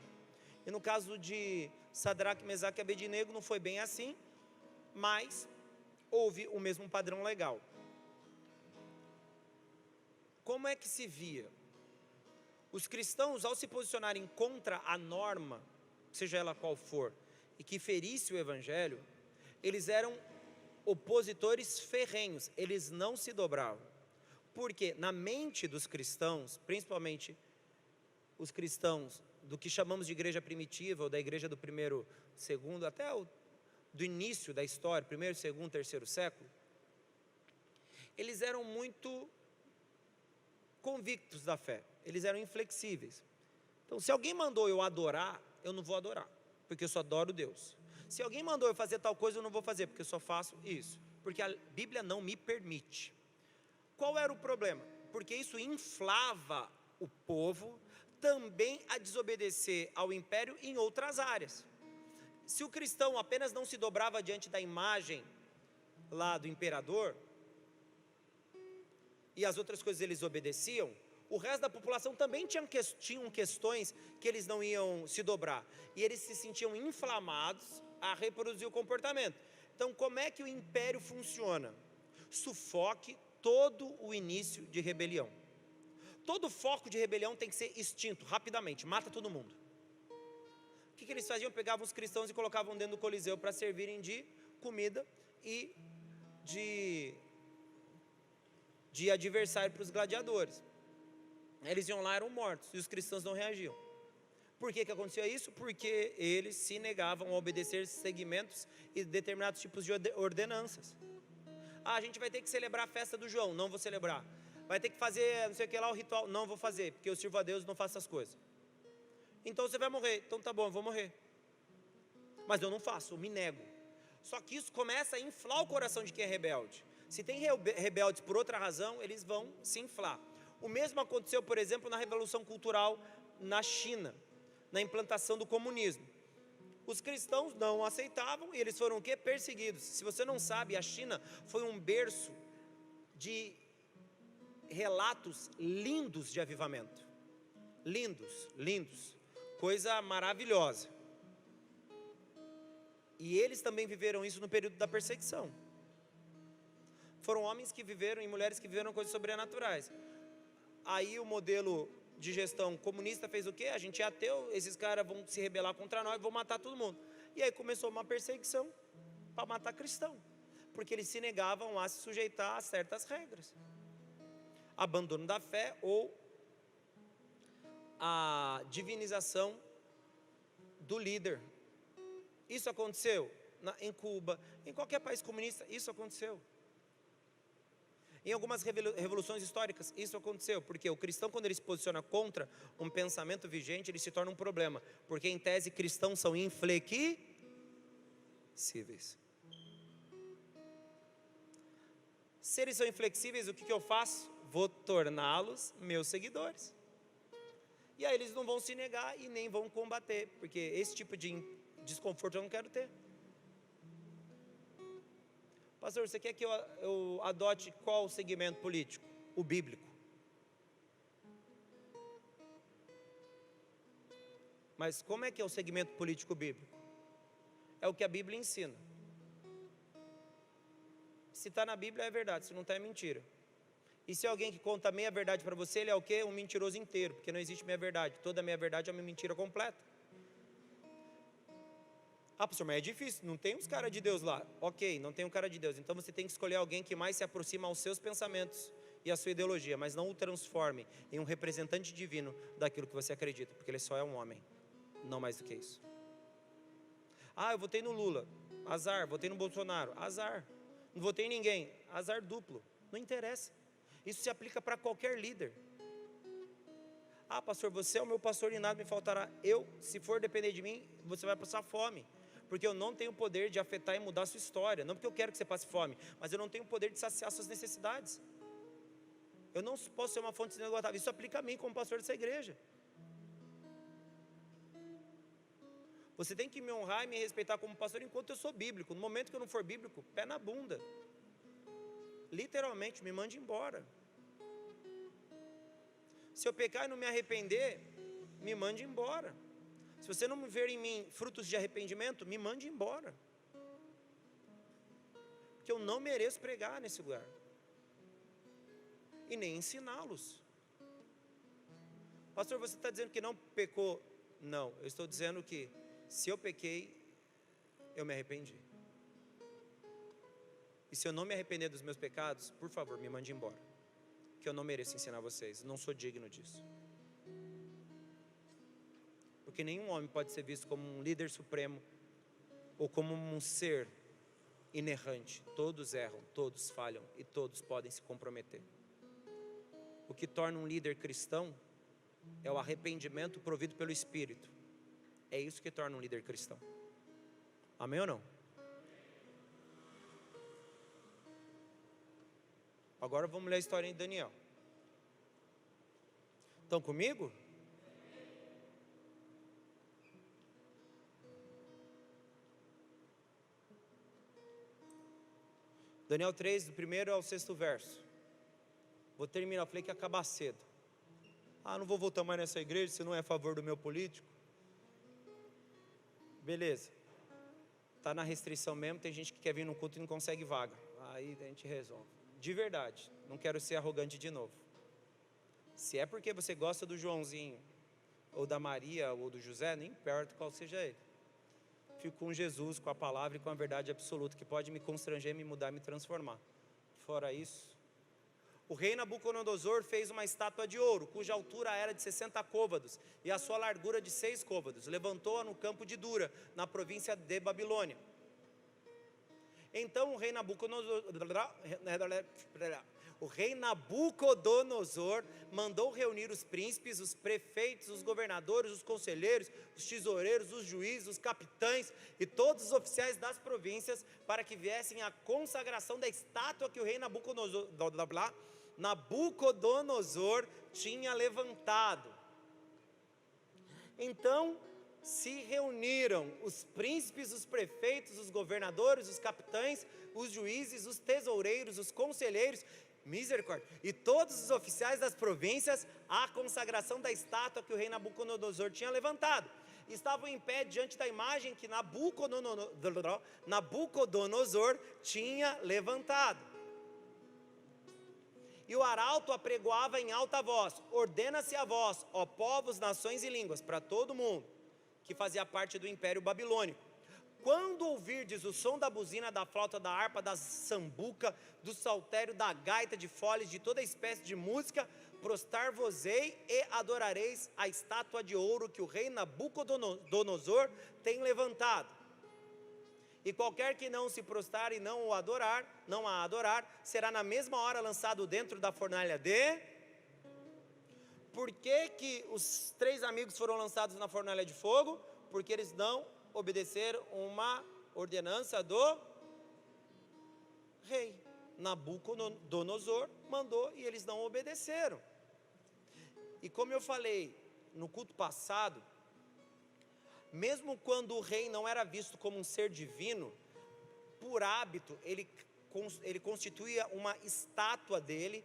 E no caso de Sadraque, Mesaque e Abednego não foi bem assim, mas houve o mesmo padrão legal. Como é que se via? Os cristãos, ao se posicionarem contra a norma, seja ela qual for, e que ferisse o evangelho, eles eram opositores ferrenhos, eles não se dobravam. Porque na mente dos cristãos, principalmente os cristãos do que chamamos de igreja primitiva, ou da igreja do primeiro, segundo, até do início da história, primeiro, segundo, terceiro século, eles eram muito convictos da fé, eles eram inflexíveis. Então, se alguém mandou eu adorar, eu não vou adorar, porque eu só adoro Deus. Se alguém mandou eu fazer tal coisa, eu não vou fazer, porque eu só faço isso, porque a Bíblia não me permite. Qual era o problema? Porque isso inflava o povo também a desobedecer ao império em outras áreas. Se o cristão apenas não se dobrava diante da imagem lá do imperador, e as outras coisas eles obedeciam, o resto da população também tinham questões que eles não iam se dobrar, e eles se sentiam inflamados a reproduzir o comportamento. Então, como é que o império funciona? Sufoque todo o início de rebelião. Todo foco de rebelião tem que ser extinto, rapidamente, mata todo mundo. O que eles faziam? Pegavam os cristãos e colocavam dentro do Coliseu para servirem de comida e de adversário para os gladiadores. Eles iam lá, eram mortos, e os cristãos não reagiam. Por que acontecia isso? Porque eles se negavam a obedecer segmentos e determinados tipos de ordenanças. A gente vai ter que celebrar a festa do João, não vou celebrar. Vai ter que fazer não sei o que lá, o ritual, não vou fazer, porque eu sirvo a Deus e não faço essas coisas. Então você vai morrer, então tá bom, eu vou morrer. Mas eu não faço, eu me nego. Só que isso começa a inflar o coração de quem é rebelde. Se tem rebeldes por outra razão, eles vão se inflar. O mesmo aconteceu, por exemplo, na Revolução Cultural na China, na implantação do comunismo. Os cristãos não aceitavam e eles foram o quê? Perseguidos. Se você não sabe, a China foi um berço de relatos lindos de avivamento. Lindos, lindos. Coisa maravilhosa. E eles também viveram isso no período da perseguição. Foram homens que viveram e mulheres que viveram coisas sobrenaturais. Aí o modelo de gestão comunista fez o quê? A gente é ateu, esses caras vão se rebelar contra nós, vão matar todo mundo. E aí começou uma perseguição para matar cristão, porque eles se negavam a se sujeitar a certas regras. Abandono da fé ou a divinização do líder. Isso aconteceu em Cuba, em qualquer país comunista, isso aconteceu. Em algumas revoluções históricas, isso aconteceu, porque o cristão, quando ele se posiciona contra um pensamento vigente, ele se torna um problema, porque em tese cristãos são inflexíveis. Se eles são inflexíveis, o que eu faço? Vou torná-los meus seguidores. E aí eles não vão se negar e nem vão combater, porque esse tipo de desconforto eu não quero ter. Pastor, você quer que eu adote qual segmento político? O bíblico. Mas como é que é o segmento político bíblico? É o que a Bíblia ensina. Se está na Bíblia é verdade, se não está é mentira. E se alguém que conta meia verdade para você, ele é o quê? Um mentiroso inteiro, porque não existe meia verdade. Toda meia verdade é uma mentira completa. Ah, pastor, mas é difícil, não tem uns caras de Deus lá. Ok, não tem um cara de Deus. Então você tem que escolher alguém que mais se aproxima aos seus pensamentos e à sua ideologia, mas não o transforme em um representante divino daquilo que você acredita, porque ele só é um homem, não mais do que isso. Ah, eu votei no Lula, azar. Votei no Bolsonaro, azar. Não votei em ninguém, azar duplo. Não interessa. Isso se aplica para qualquer líder. Ah, pastor, você é o meu pastor e nada me faltará. Se for depender de mim, você vai passar fome. Porque eu não tenho o poder de afetar e mudar a sua história. Não porque eu quero que você passe fome, mas eu não tenho o poder de saciar suas necessidades. Eu não posso ser uma fonte inesgotável. Isso aplica a mim como pastor dessa igreja. Você tem que me honrar e me respeitar como pastor enquanto eu sou bíblico. No momento que eu não for bíblico, pé na bunda. Literalmente, me mande embora. Se eu pecar e não me arrepender, me mande embora. Se você não me ver em mim frutos de arrependimento, me mande embora. Porque eu não mereço pregar nesse lugar. E nem ensiná-los. Pastor, você está dizendo que não pecou? Não, eu estou dizendo que se eu pequei, eu me arrependi. E se eu não me arrepender dos meus pecados, por favor, me mande embora. Que eu não mereço ensinar vocês, não sou digno disso. Porque nenhum homem pode ser visto como um líder supremo ou como um ser inerrante. Todos erram, todos falham e todos podem se comprometer. O que torna um líder cristão é o arrependimento provido pelo Espírito. É isso que torna um líder cristão. Amém ou não? Agora vamos ler a história de Daniel. Estão comigo? Daniel 3, do 1º ao 6º verso. Vou terminar, eu falei que ia acabar cedo. Ah, não vou voltar mais nessa igreja, se não é a favor do meu político. Beleza. Está na restrição mesmo, tem gente que quer vir no culto e não consegue vaga. Aí a gente resolve. De verdade, não quero ser arrogante de novo. Se é porque você gosta do Joãozinho, ou da Maria, ou do José, não importa qual seja ele. Fico com Jesus, com a palavra e com a verdade absoluta, que pode me constranger, me mudar, me transformar. Fora isso, o rei Nabucodonosor fez uma estátua de ouro, cuja altura era de 60 côvados, e a sua largura de 6 côvados. Levantou-a no campo de Dura, na província de Babilônia. Então o rei Nabucodonosor, o rei Nabucodonosor mandou reunir os príncipes, os prefeitos, os governadores, os conselheiros, os tesoureiros, os juízes, os capitães e todos os oficiais das províncias para que viessem à consagração da estátua que o rei Nabucodonosor tinha levantado. Então se reuniram os príncipes, os prefeitos, os governadores, os capitães, os juízes, os tesoureiros, os conselheiros, misericórdia, e todos os oficiais das províncias à consagração da estátua que o rei Nabucodonosor tinha levantado. Estavam em pé diante da imagem que Nabucodonosor tinha levantado. E o arauto apregoava em alta voz: ordena-se a vós, ó povos, nações e línguas, para todo mundo que fazia parte do Império Babilônico: quando ouvirdes o som da buzina, da flauta, da harpa, da sambuca, do saltério, da gaita, de foles, de toda espécie de música, prostrar-vos-ei e adorareis a estátua de ouro que o rei Nabucodonosor tem levantado. E qualquer que não se prostrar e não a adorar, será na mesma hora lançado dentro da fornalha de... Por que os 3 amigos foram lançados na fornalha de fogo? Porque eles não obedeceram uma ordenança do rei. Nabucodonosor mandou e eles não obedeceram. E como eu falei no culto passado, mesmo quando o rei não era visto como um ser divino, por hábito ele constituía uma estátua dele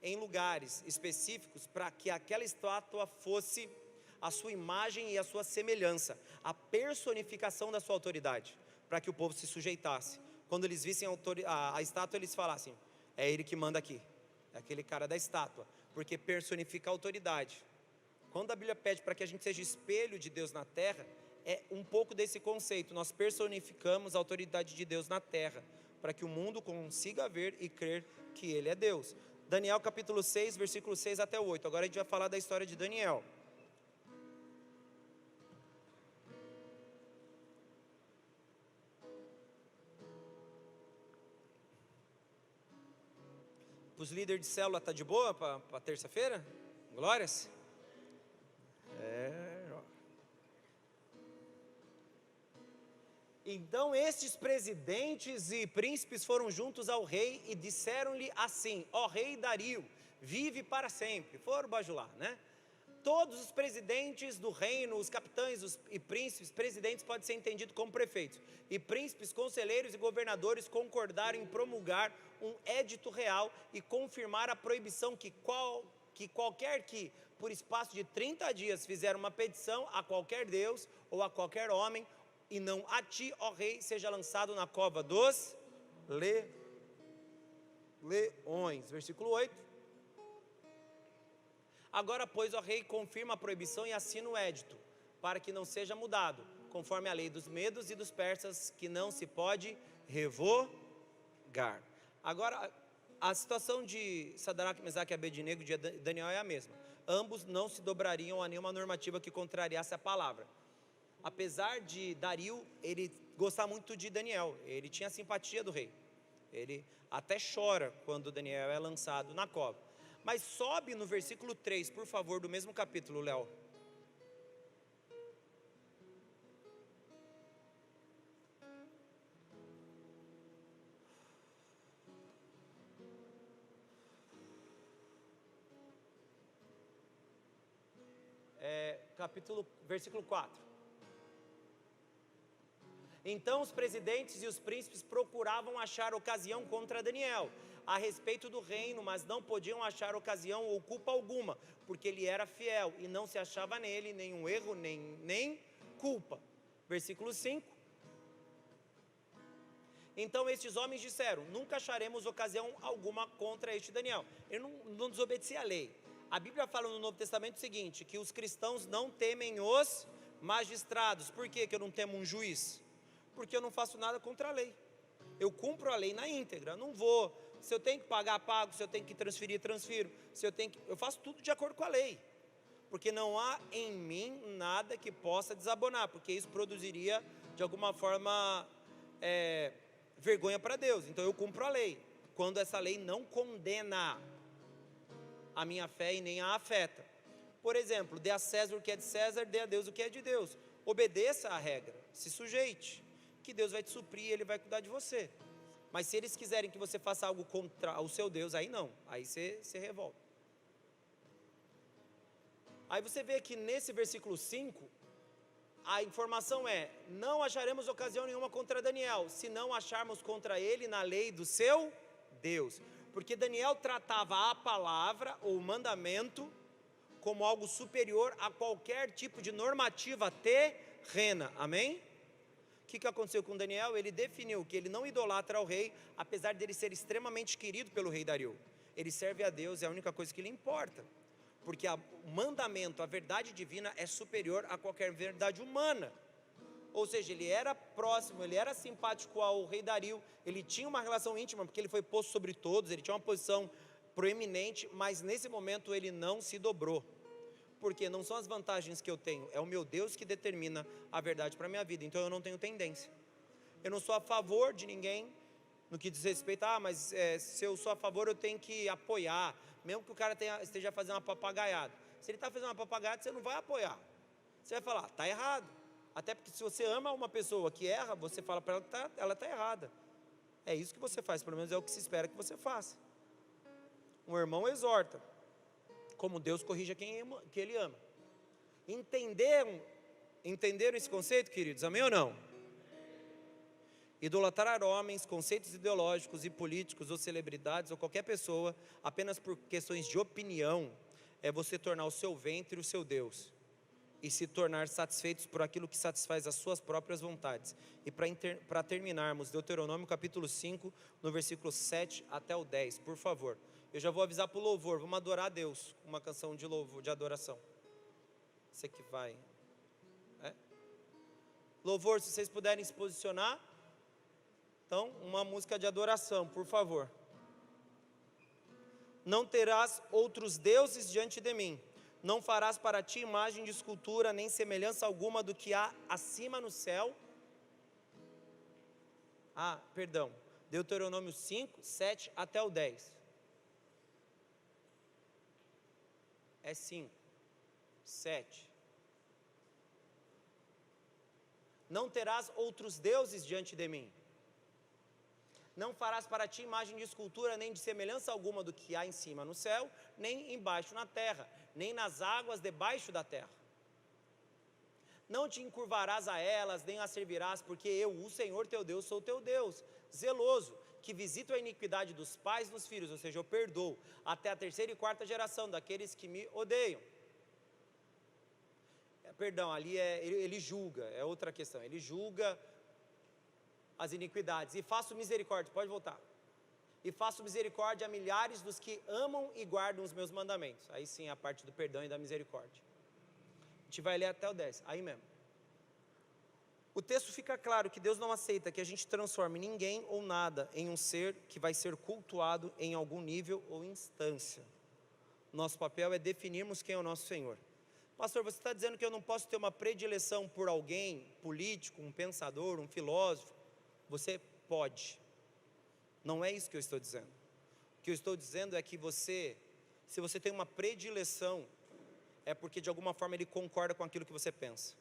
em lugares específicos, para que aquela estátua fosse a sua imagem e a sua semelhança, a personificação da sua autoridade, para que o povo se sujeitasse. Quando eles vissem a estátua, eles falassem: é ele que manda aqui, é aquele cara da estátua, porque personifica a autoridade. Quando a Bíblia pede para que a gente seja espelho de Deus na terra, é um pouco desse conceito. Nós personificamos a autoridade de Deus na terra, para que o mundo consiga ver e crer que Ele é Deus. Daniel capítulo 6, versículo 6 até o 8. Agora a gente vai falar da história de Daniel. Os líderes de célula, tá de boa para terça-feira? Glórias? Então estes presidentes e príncipes foram juntos ao rei e disseram-lhe assim: ó rei Dario, vive para sempre. Foram bajular, né? Todos os presidentes do reino, os capitães e príncipes, presidentes pode ser entendido como prefeitos, e príncipes, conselheiros e governadores concordaram em promulgar um édito real e confirmar a proibição que qualquer que, por espaço de 30 dias, fizer uma petição a qualquer deus ou a qualquer homem, e não a ti, ó rei, seja lançado na cova dos leões. Versículo 8. Agora, pois, ó rei, confirma a proibição e assina o édito, para que não seja mudado, conforme a lei dos medos e dos persas, que não se pode revogar. Agora, a situação de Sadraque, Mesaque e Abednego de Daniel é a mesma. Ambos não se dobrariam a nenhuma normativa que contrariasse a palavra. Apesar de Dario, ele gostar muito de Daniel, ele tinha simpatia do rei. Ele até chora quando Daniel é lançado na cova. Mas sobe no versículo 3, por favor, do mesmo capítulo, Léo. Versículo 4. Então os presidentes e os príncipes procuravam achar ocasião contra Daniel a respeito do reino, mas não podiam achar ocasião ou culpa alguma, porque ele era fiel e não se achava nele nenhum erro nem culpa. Versículo 5. Então estes homens disseram: nunca acharemos ocasião alguma contra este Daniel. Ele não desobedecia a lei. A Bíblia fala no Novo Testamento o seguinte, que os cristãos não temem os magistrados. Por que eu não temo um juiz? Porque eu não faço nada contra a lei. Eu cumpro a lei na íntegra. Não vou, se eu tenho que pagar, pago. Se eu tenho que transferir, transfiro. Eu faço tudo de acordo com a lei. Porque não há em mim nada que possa desabonar, porque isso produziria de alguma forma vergonha para Deus. Então eu cumpro a lei. quando essa lei não condena a minha fé e nem a afeta. Por exemplo, dê a César o que é de César, dê a Deus o que é de Deus. Obedeça à regra, se sujeite, que Deus vai te suprir, Ele vai cuidar de você. Mas se eles quiserem que você faça algo contra o seu Deus, aí não, aí você se revolta. Aí você vê que nesse versículo 5, a informação é: não acharemos ocasião nenhuma contra Daniel, se não acharmos contra ele na lei do seu Deus. Porque Daniel tratava a palavra ou o mandamento como algo superior a qualquer tipo de normativa terrena, amém? O que aconteceu com Daniel? Ele definiu que ele não idolatra ao rei, apesar dele ser extremamente querido pelo rei Dario. Ele serve a Deus, é a única coisa que lhe importa. Porque o mandamento, a verdade divina é superior a qualquer verdade humana. Ou seja, ele era próximo, ele era simpático ao rei Dario, ele tinha uma relação íntima, porque ele foi posto sobre todos, ele tinha uma posição proeminente, mas nesse momento ele não se dobrou. Porque não são as vantagens que eu tenho, é o meu Deus que determina a verdade para a minha vida. Então eu não tenho tendência. Eu não sou a favor de ninguém no que diz respeito, mas se eu sou a favor eu tenho que apoiar, mesmo que o cara esteja fazendo uma papagaiada. Se ele está fazendo uma papagaiada, você não vai apoiar. Você vai falar, está errado. Até porque se você ama uma pessoa que erra, você fala para ela que ela está errada. É isso que você faz, pelo menos é o que se espera que você faça. Um irmão exorta, como Deus corrige quem ele ama. Entenderam esse conceito, queridos? Amém ou não? Idolatrar homens, conceitos ideológicos e políticos, ou celebridades, ou qualquer pessoa, apenas por questões de opinião, é você tornar o seu ventre o seu Deus, e se tornar satisfeitos por aquilo que satisfaz as suas próprias vontades. E para terminarmos, Deuteronômio capítulo 5, no versículo 7 até o 10, por favor. Eu já vou avisar para o louvor, vamos adorar a Deus, uma canção de louvor, de adoração. Você que vai. Louvor, se vocês puderem se posicionar. Então, uma música de adoração, por favor. Não terás outros deuses diante de mim. Não farás para ti imagem de escultura, nem semelhança alguma do que há acima no céu. Deuteronômio 5, 7 até o 10. É 5, 7. Não terás outros deuses diante de mim. Não farás para ti imagem de escultura, nem de semelhança alguma do que há em cima no céu, nem embaixo na terra, nem nas águas debaixo da terra. Não te encurvarás a elas, nem as servirás, porque eu, o Senhor teu Deus, sou teu Deus, zeloso, que visito a iniquidade dos pais nos filhos, ou seja, eu perdoo, até a terceira e quarta geração daqueles que me odeiam. Ali ele julga, é outra questão, ele julga as iniquidades, e faço misericórdia, pode voltar, e faço misericórdia a milhares dos que amam e guardam os meus mandamentos. Aí sim a parte do perdão e da misericórdia. A gente vai ler até o 10, aí mesmo. O texto fica claro que Deus não aceita que a gente transforme ninguém ou nada em um ser que vai ser cultuado em algum nível ou instância. Nosso papel é definirmos quem é o nosso Senhor. Pastor, você está dizendo que eu não posso ter uma predileção por alguém, político, um pensador, um filósofo? Você pode. Não é isso que eu estou dizendo. O que eu estou dizendo é que se você tem uma predileção, é porque de alguma forma ele concorda com aquilo que você pensa.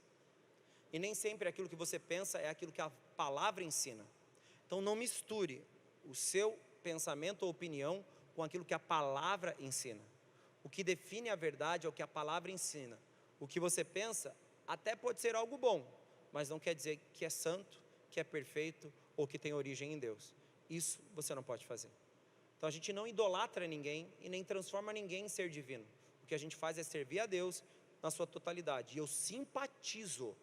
E nem sempre aquilo que você pensa é aquilo que a palavra ensina. Então não misture o seu pensamento ou opinião com aquilo que a palavra ensina. O que define a verdade é o que a palavra ensina. O que você pensa até pode ser algo bom, mas não quer dizer que é santo, que é perfeito ou que tem origem em Deus. Isso você não pode fazer. Então a gente não idolatra ninguém e nem transforma ninguém em ser divino. O que a gente faz é servir a Deus na sua totalidade. E eu simpatizo.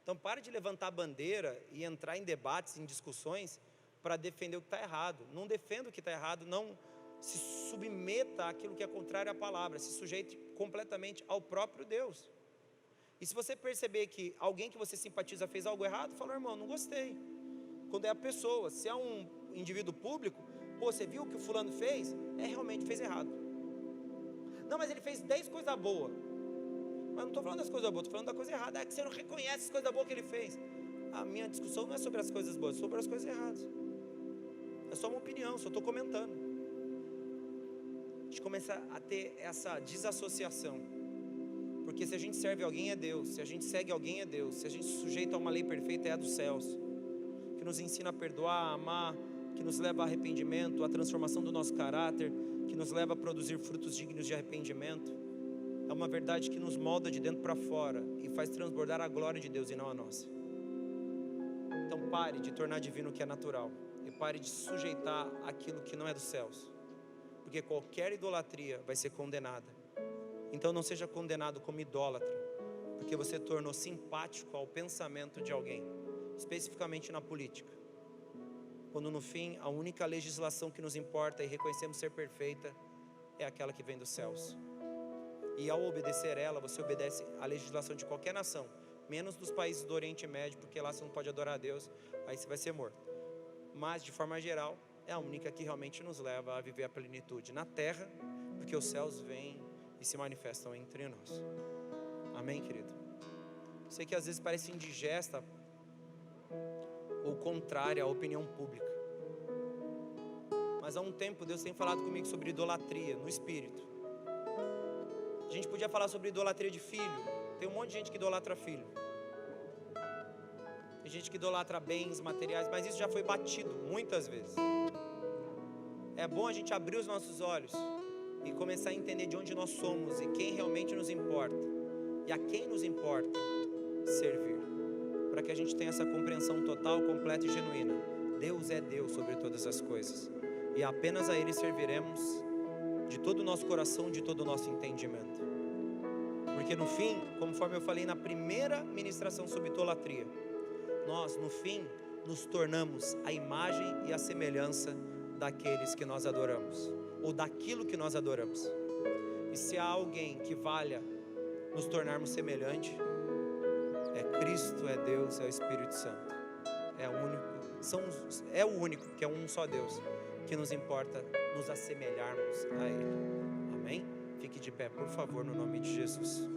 Então pare de levantar a bandeira e entrar em debates, em discussões para defender o que está errado. Não defenda o que está errado, não se submeta àquilo que é contrário à palavra, se sujeite completamente ao próprio Deus. E se você perceber que alguém que você simpatiza fez algo errado, fala, irmão, não gostei. Quando é a pessoa, se é um indivíduo público, você viu o que o fulano fez? Realmente fez errado. Não, mas ele fez 10 coisas boas. Mas não estou falando das coisas boas, estou falando da coisa errada. É que você não reconhece as coisas boas que ele fez. A minha discussão não é sobre as coisas boas, é sobre as coisas erradas. É só uma opinião, só estou comentando. A gente começa a ter essa desassociação. Porque se a gente serve alguém é Deus, se a gente segue alguém é Deus, se a gente se sujeita a uma lei perfeita é a dos céus, que nos ensina a perdoar, a amar, que nos leva a arrependimento, a transformação do nosso caráter, que nos leva a produzir frutos dignos de arrependimento. É uma verdade que nos molda de dentro para fora e faz transbordar a glória de Deus e não a nossa. Então pare de tornar divino o que é natural e pare de sujeitar aquilo que não é dos céus, porque qualquer idolatria vai ser condenada. Então não seja condenado como idólatra, porque você tornou simpático ao pensamento de alguém, especificamente na política, quando no fim a única legislação que nos importa e reconhecemos ser perfeita é aquela que vem dos céus. E ao obedecer ela, você obedece à legislação de qualquer nação, menos dos países do Oriente Médio, porque lá você não pode adorar a Deus, aí você vai ser morto. Mas de forma geral, é a única que realmente nos leva a viver a plenitude na terra, porque os céus vêm e se manifestam entre nós. Amém, querido? Sei que às vezes parece indigesta ou contrária à opinião pública, mas há um tempo Deus tem falado comigo sobre idolatria no espírito. A gente podia falar sobre idolatria de filho. Tem um monte de gente que idolatra filho, tem gente que idolatra bens materiais, mas isso já foi batido muitas vezes. É bom a gente abrir os nossos olhos e começar a entender de onde nós somos e quem realmente nos importa e a quem nos importa servir, para que a gente tenha essa compreensão total, completa e genuína. Deus é Deus sobre todas as coisas e apenas a Ele serviremos de todo o nosso coração, de todo o nosso entendimento. Porque no fim, conforme eu falei na primeira ministração sobre idolatria, nós no fim nos tornamos a imagem e a semelhança daqueles que nós adoramos, ou daquilo que nós adoramos. E se há alguém que valha nos tornarmos semelhante, é Cristo, é Deus, é o Espírito Santo. É o único, que é um só Deus, que nos importa nos assemelharmos a Ele. Amém? Fique de pé, por favor, no nome de Jesus.